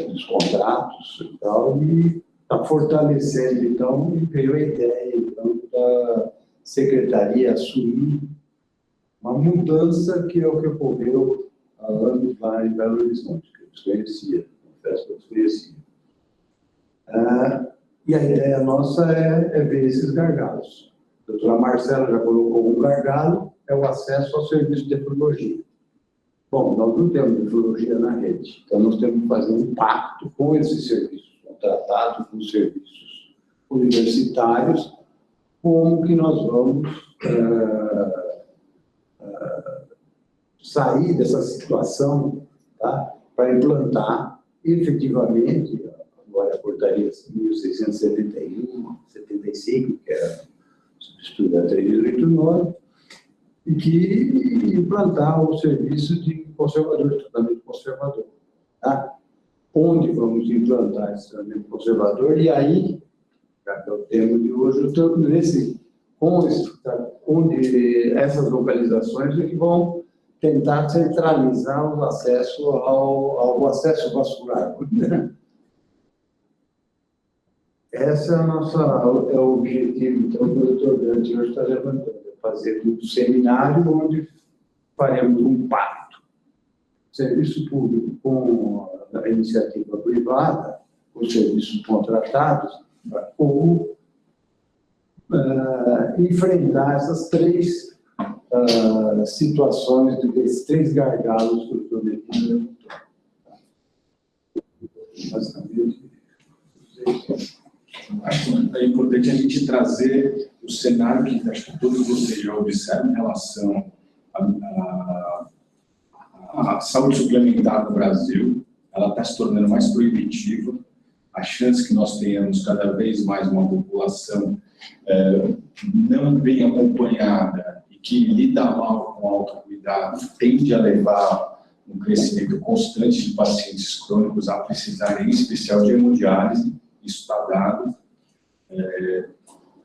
dos contratos e tal, e está fortalecendo, então, e veio a ideia, então, da Secretaria assumir uma mudança que é o que ocorreu há anos lá em Belo Horizonte, que eu desconhecia, confesso que eu desconhecia. E a ideia nossa é ver esses gargalos. A doutora Marcela já colocou um gargalo, é o acesso ao serviço de nefrologia. Bom, nós não temos nefrologia na rede, então nós temos que fazer um pacto com esses serviços contratados, com os serviços universitários, como que nós vamos sair dessa situação, tá, para implantar efetivamente, agora a portaria 1671, 75, que é o substituto da 389, e que implantar o serviço de conservador, tratamento conservador. Tá? Onde vamos implantar esse tratamento conservador? E aí, já que é o tema de hoje, onde essas localizações é que vão tentar centralizar o acesso ao acesso vascular. Esse é o objetivo, então, que o Dr. Dante hoje está levantando, fazer um seminário onde faremos um pacto, serviço público com a iniciativa privada, os serviços contratados, para como enfrentar essas três situações, desses três gargalos que o Dr. Medina levantou. Basicamente, é importante a gente trazer o cenário que acho que todos vocês já observam em relação à saúde suplementar no Brasil. Ela está se tornando mais proibitiva. a chance que nós tenhamos cada vez mais uma população não bem acompanhada e que lida mal com o autocuidado tende a levar um crescimento constante de pacientes crônicos a precisarem, em especial, de hemodiálise. Isso está dado.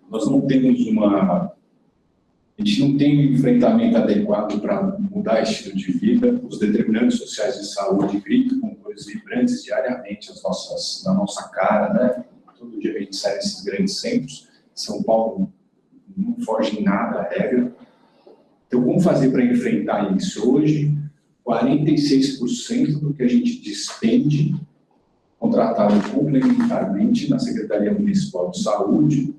Nós não temos a gente não tem um enfrentamento adequado para mudar estilo de vida. Os determinantes sociais de saúde gritam com cores vibrantes diariamente na nossa cara, né? Todo dia a gente sai nesses grandes centros. São Paulo não foge em nada à regra. Então, como fazer para enfrentar isso? Hoje, 46% do que a gente despende, contratado complementarmente na Secretaria Municipal de Saúde,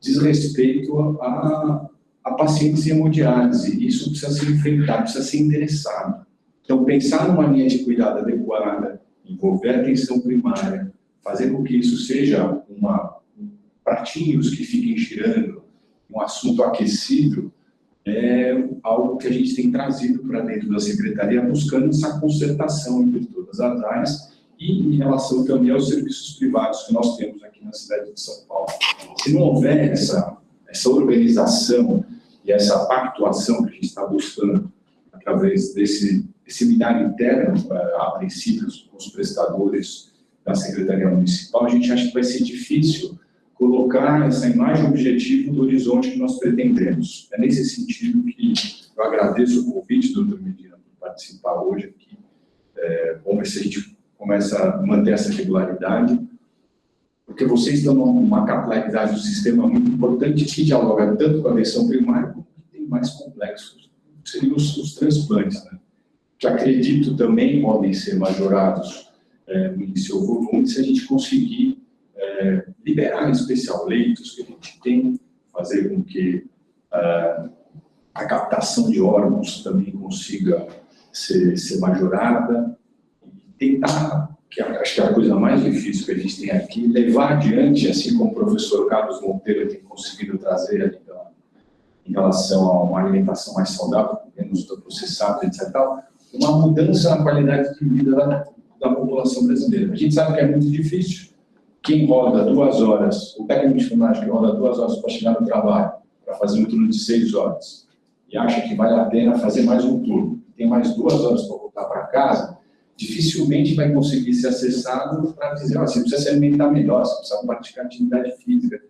diz respeito a pacientes em hemodiálise. Isso precisa ser enfrentado, precisa ser endereçado. Então, pensar numa linha de cuidado adequada, envolver a atenção primária, fazer com que isso seja pratinhos que fiquem girando, um assunto aquecido, é algo que a gente tem trazido para dentro da Secretaria, buscando essa concertação entre todas as áreas e em relação também aos serviços privados que nós temos aqui na cidade de São Paulo. Se não houver essa organização e essa pactuação que a gente está buscando através desse seminário interno, a princípio, com os prestadores da Secretaria Municipal, a gente acha que vai ser difícil colocar essa imagem objetiva do horizonte que nós pretendemos. É nesse sentido que eu agradeço o convite do Dr. Medina por participar hoje aqui. Vamos ver se a gente começa a manter essa regularidade, porque vocês dão uma capilaridade do sistema muito importante que dialoga tanto com a versão primária como que tem mais complexos, que seriam os transplantes, né? Que acredito também podem ser majorados em seu volume se a gente conseguir liberar, em especial, leitos que a gente tem, fazer com que a captação de órgãos também consiga ser majorada e tentar, que acho que é a coisa mais difícil que a gente tem aqui, levar adiante, assim como o professor Carlos Monteiro tem conseguido trazer ali em relação a uma alimentação mais saudável, menos processada, etc., uma mudança na qualidade de vida da população brasileira. A gente sabe que é muito difícil. Quem roda 2 horas, o técnico de enfermagem que roda 2 horas para chegar no trabalho, para fazer um turno de 6 horas, e acha que vale a pena fazer mais um turno, tem mais 2 horas para voltar para casa, dificilmente vai conseguir ser acessado para dizer, você precisa se alimentar melhor, você precisa praticar atividade física.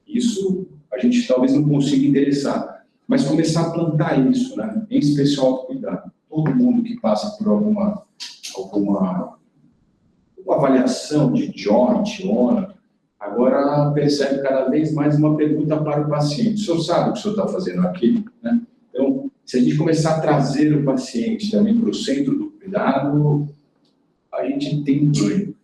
Isso a gente talvez não consiga endereçar, mas começar a plantar isso, né? Em especial autocuidado. Todo mundo que passa por alguma avaliação de JOT, ONA, agora percebe cada vez mais uma pergunta para o paciente. O senhor sabe o que o senhor está fazendo aqui? Né? Então, se a gente começar a trazer o paciente também para o centro do cuidado, a gente tem ganho.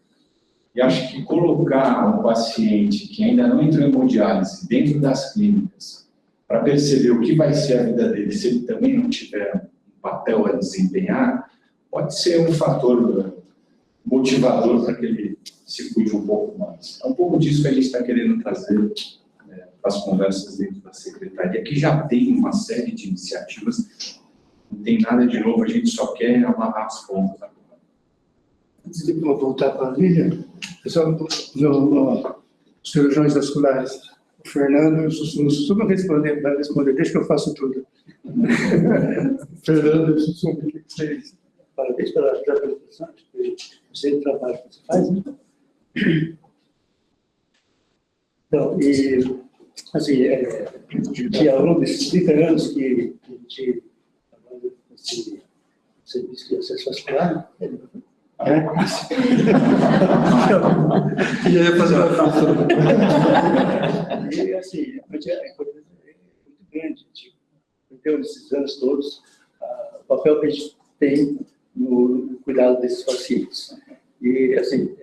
E acho que colocar um paciente que ainda não entrou em hemodiálise dentro das clínicas, para perceber o que vai ser a vida dele, se ele também não tiver um papel a desempenhar, pode ser um fator motivador para que ele se cuide um pouco mais. É um pouco disso que a gente está querendo trazer para as conversas dentro da Secretaria, que já tem uma série de iniciativas, não tem nada de novo, a gente só quer amarrar as pontas agora. Antes de voltar para a Lília, pessoal, os cirurgiões vasculares, o Fernando e o Sussu não vai responder, deixa que eu faço tudo. Fernando e o Sussu, o que vocês... Parabéns pela apresentação, sei do trabalho que você faz, né? Então, e, assim, que ao longo desses 30 anos que a gente trabalha nesse serviço de acesso vascular, ia fazer uma frase. E, assim, a importância é muito grande, então, nesses anos todos, o papel que a gente tem no cuidado desses pacientes. E, assim,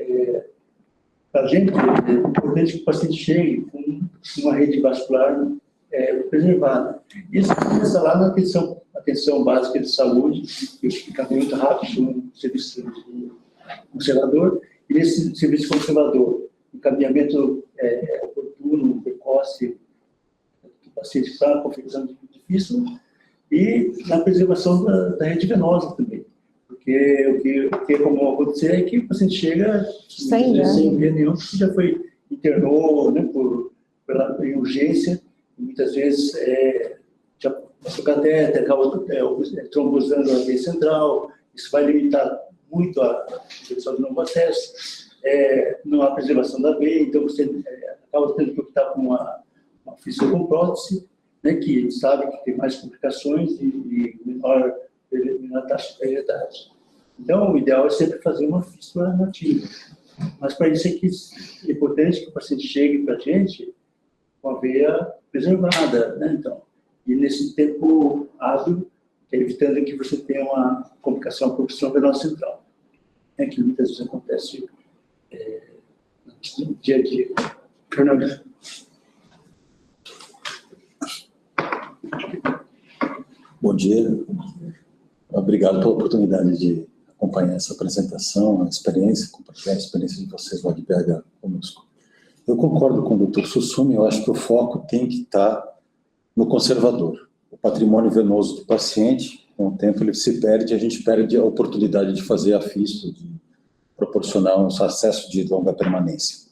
para a gente, é importante que o paciente chegue com uma rede vascular preservada. Isso começa lá na atenção básica de saúde, que fica muito rápido no serviço de conservador, e nesse serviço conservador, encaminhamento oportuno, precoce do paciente para a confecção de fístula, e na preservação da rede venosa também. Porque o que como acontecer é que o paciente chega sem ver nenhum, porque já foi internou, né, pela urgência, e muitas vezes já passou catéter, acaba trombosando a veia central, isso vai limitar muito a infecção de novo acesso, não há preservação da veia, então você acaba tendo que optar por uma fístula com prótese, né, que a gente sabe que tem mais complicações e menor taxa de peridade. Então, o ideal é sempre fazer uma fístula nativa. Mas para isso é importante que o paciente chegue para a gente com a veia preservada, né? Então, e nesse tempo hábil, evitando que você tenha uma complicação por obstrução venosa central, né, que muitas vezes acontece no dia a dia. Fernando. Bom dia. Obrigado pela oportunidade de acompanhar essa apresentação, a experiência, compartilhar a experiência de vocês lá de BH conosco. Eu concordo com o Dr. Sussumi, eu acho que o foco tem que estar no conservador. O patrimônio venoso do paciente, com o tempo ele se perde, a gente perde a oportunidade de fazer a fístula, de proporcionar um acesso de longa permanência.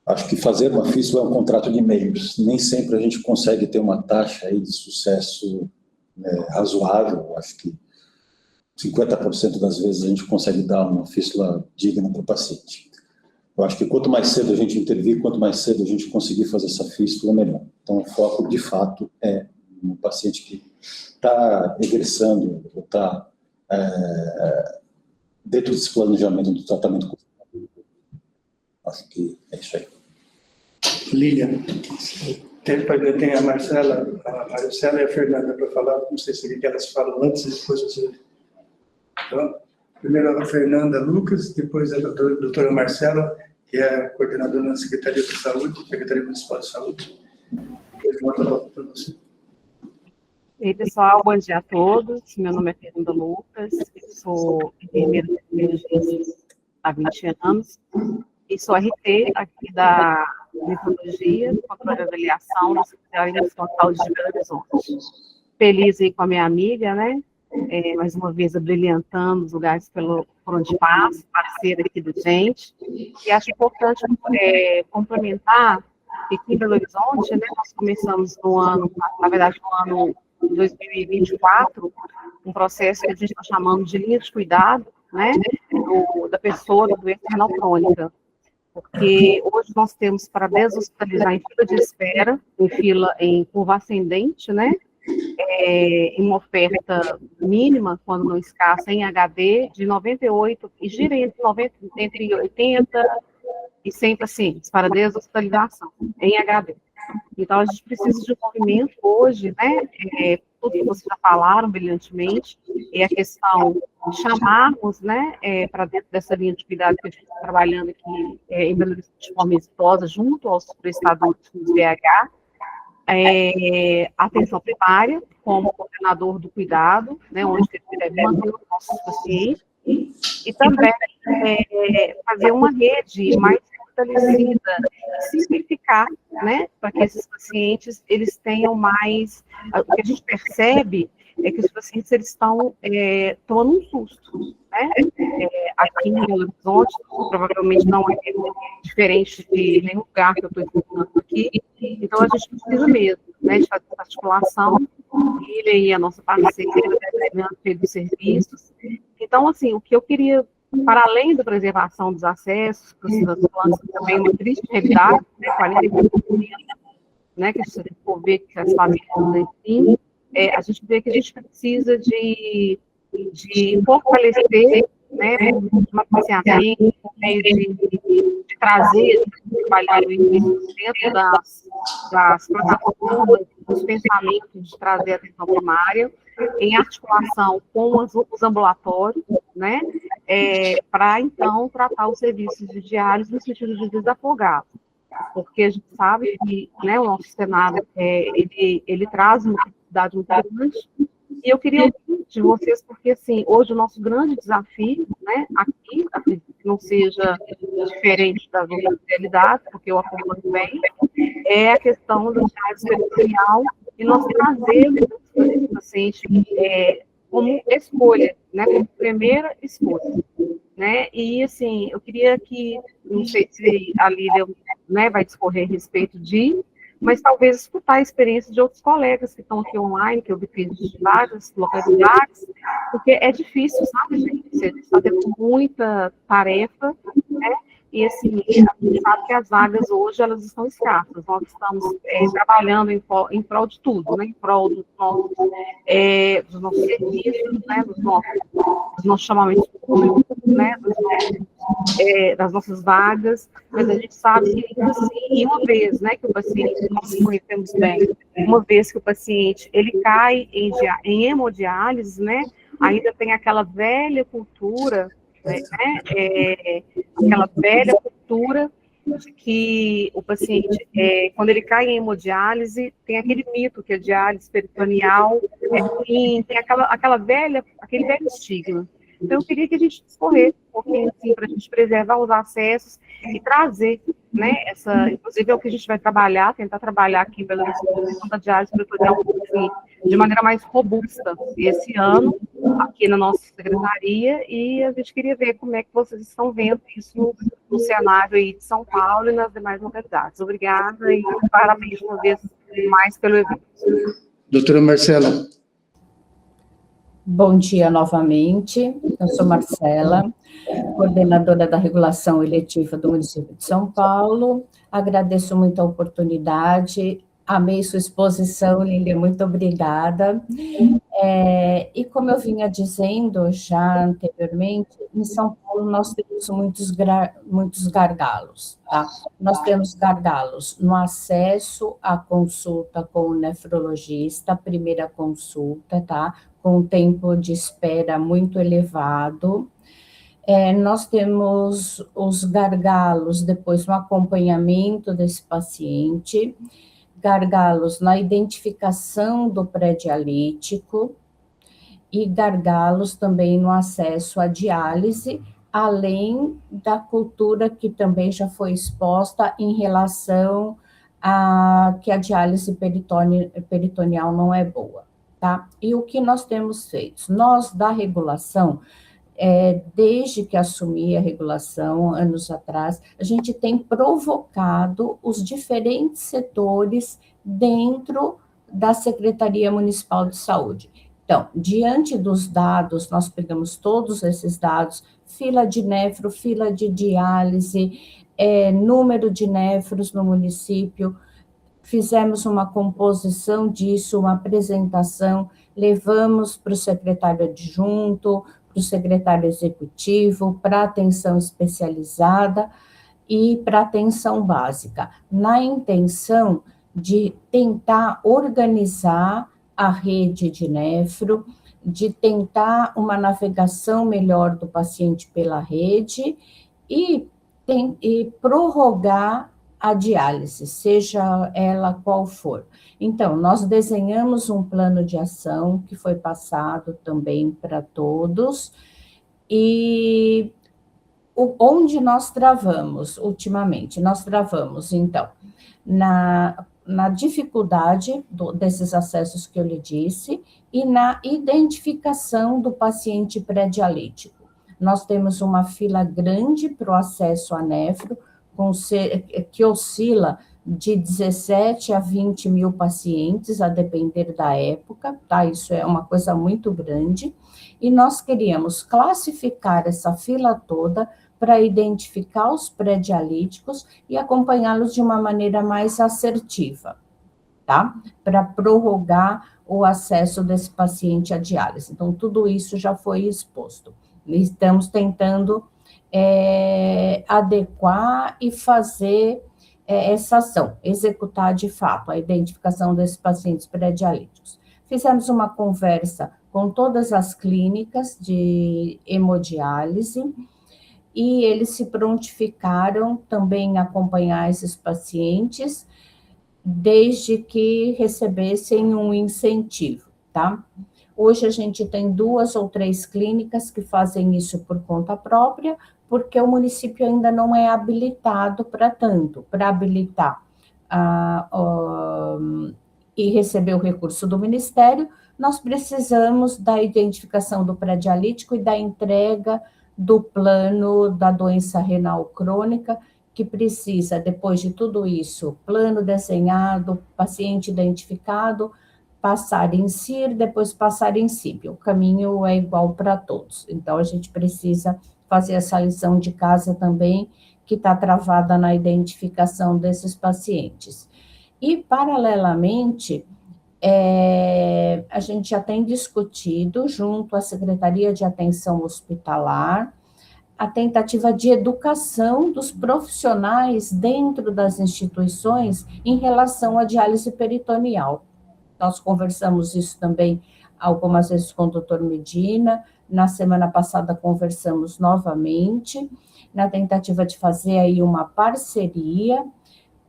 Acho que fazer uma fístula é um contrato de meios. Nem sempre a gente consegue ter uma taxa aí de sucesso razoável. Acho que 50% das vezes a gente consegue dar uma fístula digna para o paciente. Eu acho que quanto mais cedo a gente intervir, quanto mais cedo a gente conseguir fazer essa fístula, melhor. Então, o foco, de fato, é no paciente que está egressando, ou está dentro desse planejamento do tratamento. Acho que é isso aí. Lilian, tem a Marcela e a Fernanda para falar, não sei se elas falam antes e depois você... Então, primeiro a Fernanda Lucas, depois a doutora Marcela, que é coordenadora na Secretaria de Saúde, Secretaria Municipal de Saúde. Depois volta para você. Ei, pessoal, bom dia a todos. Meu nome é Fernanda Lucas, eu sou enfermeira de emergência há 20 anos e sou RT aqui da Nefrologia, Controle e Avaliação da Secretaria Municipal de Saúde de Belo Horizonte. Feliz aí com a minha amiga, né? Mais uma vez brilhantando os lugares por onde passa, parceira aqui da gente. E acho importante complementar que aqui em Belo Horizonte, né, nós começamos no ano 2024, um processo que a gente está chamando de linha de cuidado, né, da pessoa da doença renal crônica. Porque hoje nós temos para deshospitalizar em fila de espera, em curva ascendente, né, em uma oferta mínima, quando não escassa, em HD, de 98, e gira entre 80 e 100 pacientes para deshospitalização em HD. Então, a gente precisa de um movimento hoje, né, tudo que vocês já falaram brilhantemente, é a questão de chamarmos, né, para dentro dessa linha de cuidado que a gente está trabalhando aqui em Belo Horizonte de forma exitosa, junto aos prestadores do BH, atenção primária, como coordenador do cuidado, né, onde ele deve manter os nossos pacientes, e também fazer uma rede mais fortalecida, simplificar, né, para que esses pacientes, eles tenham mais, o que a gente percebe é que os pacientes, eles estão tomando um susto, né, aqui em Belo Horizonte, provavelmente não é diferente de nenhum lugar que eu estou explicando aqui, então a gente precisa mesmo, né, de fazer essa articulação, ele aí, a nossa parceira, dos serviços. Então, assim, o que eu queria, para além da preservação dos acessos, das plantas, também uma triste realidade, né, 40%, né, que a gente for ver que as famílias, enfim, a gente vê que a gente precisa de fortalecer, né, uma paciência, por meio de trazer, de trabalhar dentro das plataformas, dos pensamentos de trazer atenção primária, em articulação com os ambulatórios, né, para, então, tratar os serviços de diários no sentido de desafogar, porque a gente sabe que, né, o nosso cenário, ele traz uma necessidade muito grande, e eu queria ouvir de vocês, porque, assim, hoje o nosso grande desafio, né, aqui, que não seja diferente das outras realidades, porque eu acompanho bem, é a questão do diário peritoneal, e nós trazemos esse paciente como escolha, né, como primeira esposa, né, e assim, eu queria que, não sei se a Lília, né, vai discorrer a respeito de, mas talvez escutar a experiência de outros colegas que estão aqui online, que eu vi de várias localidades, porque é difícil, sabe, gente? A gente está tendo muita tarefa, né? E, assim, a gente sabe que as vagas hoje, elas estão escassas. Nós estamos trabalhando em prol de tudo, né? Em prol dos nossos serviços, né? Dos nossos chamamentos públicos, né? Das nossas vagas, mas a gente sabe que, assim, e uma vez, né, que o paciente, nós conhecemos bem, uma vez que o paciente, ele cai em hemodiálise, né, ainda tem aquela velha cultura, né, aquela velha cultura de que o paciente, quando ele cai em hemodiálise, tem aquele mito que a diálise peritoneal é ruim, tem aquele velho estigma. Então, eu queria que a gente discorresse um pouquinho, assim, para a gente preservar os acessos e trazer, né, inclusive é o que a gente vai tentar trabalhar aqui em Belo Horizonte, da diálise peritoneal, assim, de maneira mais robusta esse ano, aqui na nossa secretaria, e a gente queria ver como é que vocês estão vendo isso no cenário aí de São Paulo e nas demais localidades. Obrigada e parabéns uma vez mais pelo evento. Doutora Marcela. Bom dia novamente, eu sou Marcela, coordenadora da regulação eletiva do município de São Paulo. Agradeço muito a oportunidade, amei sua exposição, Lília, muito obrigada. E como eu vinha dizendo já anteriormente, em São Paulo nós temos muitos gargalos, tá? Nós temos gargalos no acesso à consulta com o nefrologista, primeira consulta, tá? Com um tempo de espera muito elevado. Nós temos os gargalos depois no acompanhamento desse paciente, gargalos na identificação do pré-dialítico e gargalos também no acesso à diálise, além da cultura que também já foi exposta em relação a que a diálise peritoneal não é boa, tá? E o que nós temos feito? Nós, da regulação, desde que assumi a regulação, anos atrás, a gente tem provocado os diferentes setores dentro da Secretaria Municipal de Saúde. Então, diante dos dados, nós pegamos todos esses dados, fila de nefro, fila de diálise, número de nefros no município, fizemos uma composição disso, uma apresentação, levamos para o secretário adjunto, para o secretário executivo, para atenção especializada e para atenção básica, na intenção de tentar organizar a rede de nefro, de tentar uma navegação melhor do paciente pela rede e prorrogar a diálise, seja ela qual for. Então, nós desenhamos um plano de ação que foi passado também para todos, e onde nós travamos ultimamente? Nós travamos, então, na dificuldade desses acessos que eu lhe disse e na identificação do paciente pré-dialítico. Nós temos uma fila grande para o acesso a nefro, que oscila de 17 a 20 mil pacientes, a depender da época, tá? Isso é uma coisa muito grande, e nós queríamos classificar essa fila toda para identificar os pré-dialíticos e acompanhá-los de uma maneira mais assertiva, tá? Para prorrogar o acesso desse paciente à diálise. Então, tudo isso já foi exposto. Estamos tentando adequar e fazer essa ação, executar de fato a identificação desses pacientes pré-dialíticos. Fizemos uma conversa com todas as clínicas de hemodiálise e eles se prontificaram também a acompanhar esses pacientes, desde que recebessem um incentivo, tá? Hoje a gente tem 2 ou 3 clínicas que fazem isso por conta própria, porque o município ainda não é habilitado para tanto, para habilitar e receber o recurso do Ministério, nós precisamos da identificação do pré-dialítico e da entrega do plano da doença renal crônica, que precisa, depois de tudo isso, plano desenhado, paciente identificado, passar em CIR, depois passar em CIB. O caminho é igual para todos. Então, a gente precisa fazer essa lição de casa também, que está travada na identificação desses pacientes. E, paralelamente, a gente já tem discutido, junto à Secretaria de Atenção Hospitalar, a tentativa de educação dos profissionais dentro das instituições em relação à diálise peritoneal. Nós conversamos isso também algumas vezes com o doutor Medina, na semana passada conversamos novamente, na tentativa de fazer aí uma parceria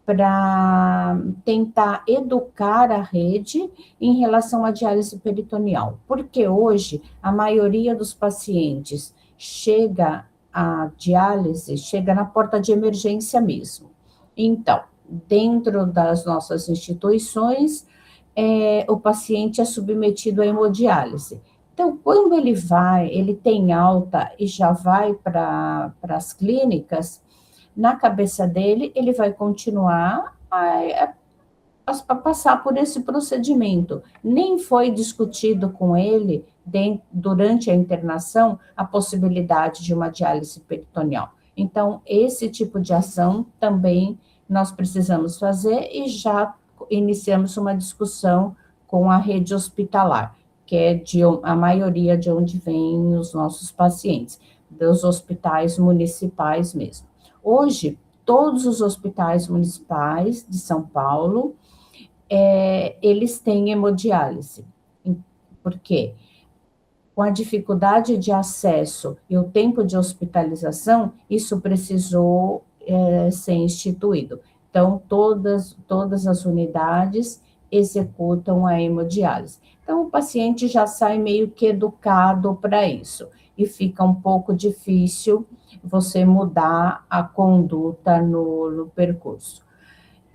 para tentar educar a rede em relação à diálise peritoneal, porque hoje a maioria dos pacientes chega à diálise, chega na porta de emergência mesmo. Então, dentro das nossas instituições, o paciente é submetido à hemodiálise. Então, quando ele tem alta e já vai para as clínicas, na cabeça dele, ele vai continuar a passar por esse procedimento. Nem foi discutido com ele, durante a internação, a possibilidade de uma diálise peritoneal. Então, esse tipo de ação também nós precisamos fazer e já iniciamos uma discussão com a rede hospitalar, que é a maioria de onde vêm os nossos pacientes, dos hospitais municipais mesmo. Hoje, todos os hospitais municipais de São Paulo, eles têm hemodiálise. Por quê? Com a dificuldade de acesso e o tempo de hospitalização, isso precisou ser instituído. Então, todas as unidades executam a hemodiálise. Então, o paciente já sai meio que educado para isso, e fica um pouco difícil você mudar a conduta no percurso.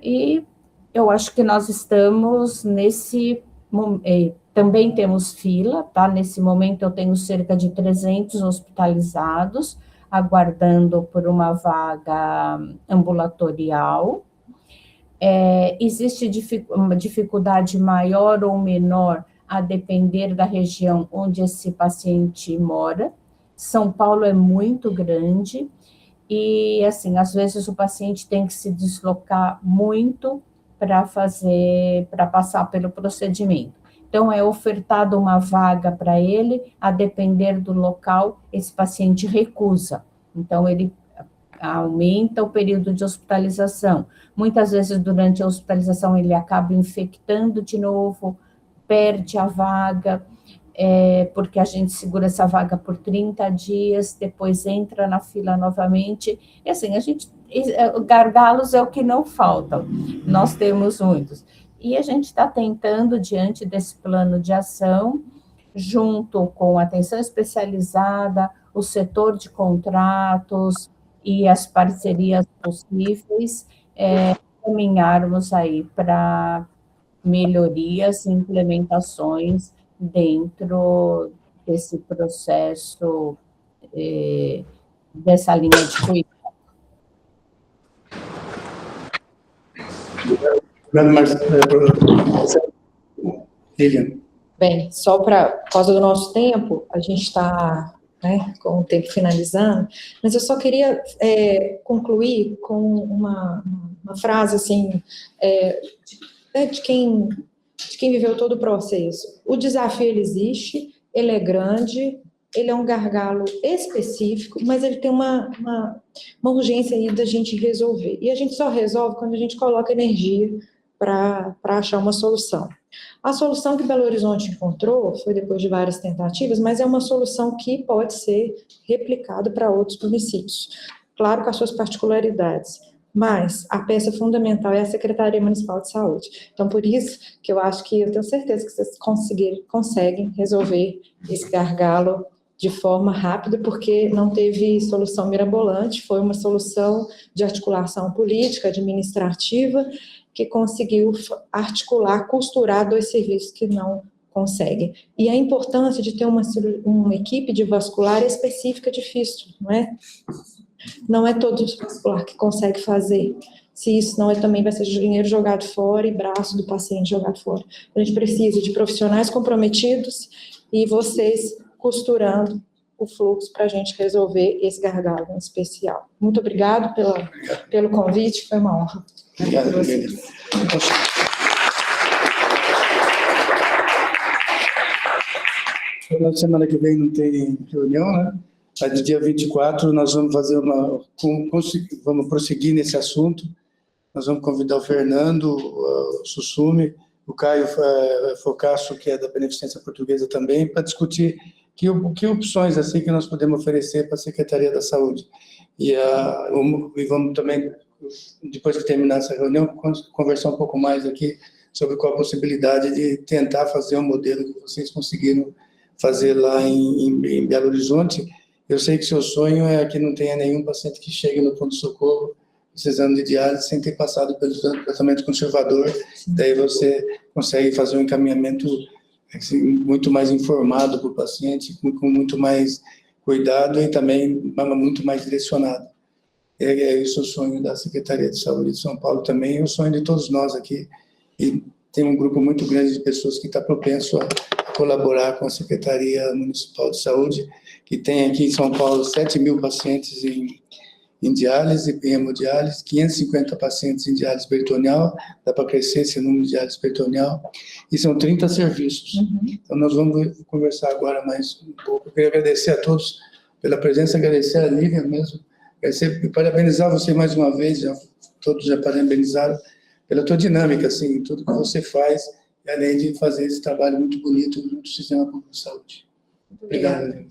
E eu acho que nós estamos nesse momento, também temos fila, tá? Nesse momento eu tenho cerca de 300 hospitalizados, aguardando por uma vaga ambulatorial. Existe uma dificuldade maior ou menor a depender da região onde esse paciente mora. São Paulo é muito grande e, assim, às vezes o paciente tem que se deslocar muito para passar pelo procedimento. Então, é ofertada uma vaga para ele, a depender do local, esse paciente recusa. Então, ele aumenta o período de hospitalização. Muitas vezes, durante a hospitalização, ele acaba infectando de novo, perde a vaga, porque a gente segura essa vaga por 30 dias, depois entra na fila novamente. E assim, gargalos é o que não faltam, nós temos muitos. E a gente está tentando, diante desse plano de ação, junto com a atenção especializada, o setor de contratos e as parcerias possíveis, caminharmos aí para melhorias e implementações dentro desse processo, dessa linha de cuidado. Lilian. Bem, só por causa do nosso tempo, a gente está, né, com o tempo finalizando, mas eu só queria concluir com uma frase, assim, de quem viveu todo o processo. O desafio, ele existe, ele é grande, ele é um gargalo específico, mas ele tem uma urgência aí da gente resolver. E a gente só resolve quando a gente coloca energia para achar uma solução. A solução que Belo Horizonte encontrou foi depois de várias tentativas, mas é uma solução que pode ser replicada para outros municípios. Claro, com as suas particularidades. Mas a peça fundamental é a Secretaria Municipal de Saúde. Então, por isso que eu acho que eu tenho certeza que vocês conseguem resolver esse gargalo de forma rápida, porque não teve solução mirabolante, foi uma solução de articulação política, administrativa, que conseguiu articular, costurar dois serviços que não conseguem. E a importância de ter uma equipe de vascular específica de fístula, não é? Não é todo vascular que consegue fazer. Se isso não é, também vai ser dinheiro jogado fora e braço do paciente jogado fora. A gente precisa de profissionais comprometidos e vocês costurando o fluxo para a gente resolver esse gargalo em especial. Muito obrigado pelo convite, foi uma honra. Obrigado. Na semana que vem não tem reunião, né? Mas no dia 24 nós vamos fazer vamos prosseguir nesse assunto. Nós vamos convidar o Fernando, o Sussumi, o Caio Focasso, que é da Beneficência Portuguesa também, para discutir que opções assim que nós podemos oferecer para a Secretaria da Saúde. E vamos também, depois que terminar essa reunião, conversar um pouco mais aqui sobre qual a possibilidade de tentar fazer um modelo que vocês conseguiram fazer lá em Belo Horizonte. Eu sei que seu sonho é que não tenha nenhum paciente que chegue no pronto-socorro precisando de diálise sem ter passado pelo tratamento conservador. Daí você consegue fazer um encaminhamento assim, muito mais informado para o paciente, com muito mais cuidado e também muito mais direcionado. É esse o sonho da Secretaria de Saúde de São Paulo também, é o sonho de todos nós aqui. E tem um grupo muito grande de pessoas que está propenso a colaborar com a Secretaria Municipal de Saúde, que tem aqui em São Paulo 7.000 pacientes em diálise, em hemodiálise, 550 pacientes em diálise peritoneal, dá para crescer esse número de diálise peritoneal, e são 30 serviços. Então, nós vamos conversar agora mais um pouco. Eu queria agradecer a todos pela presença, agradecer a Lívia mesmo, agradecer e parabenizar você mais uma vez, todos já parabenizaram, pela tua dinâmica, assim, tudo que você faz, além de fazer esse trabalho muito bonito junto ao Sistema Público de Saúde. Obrigado.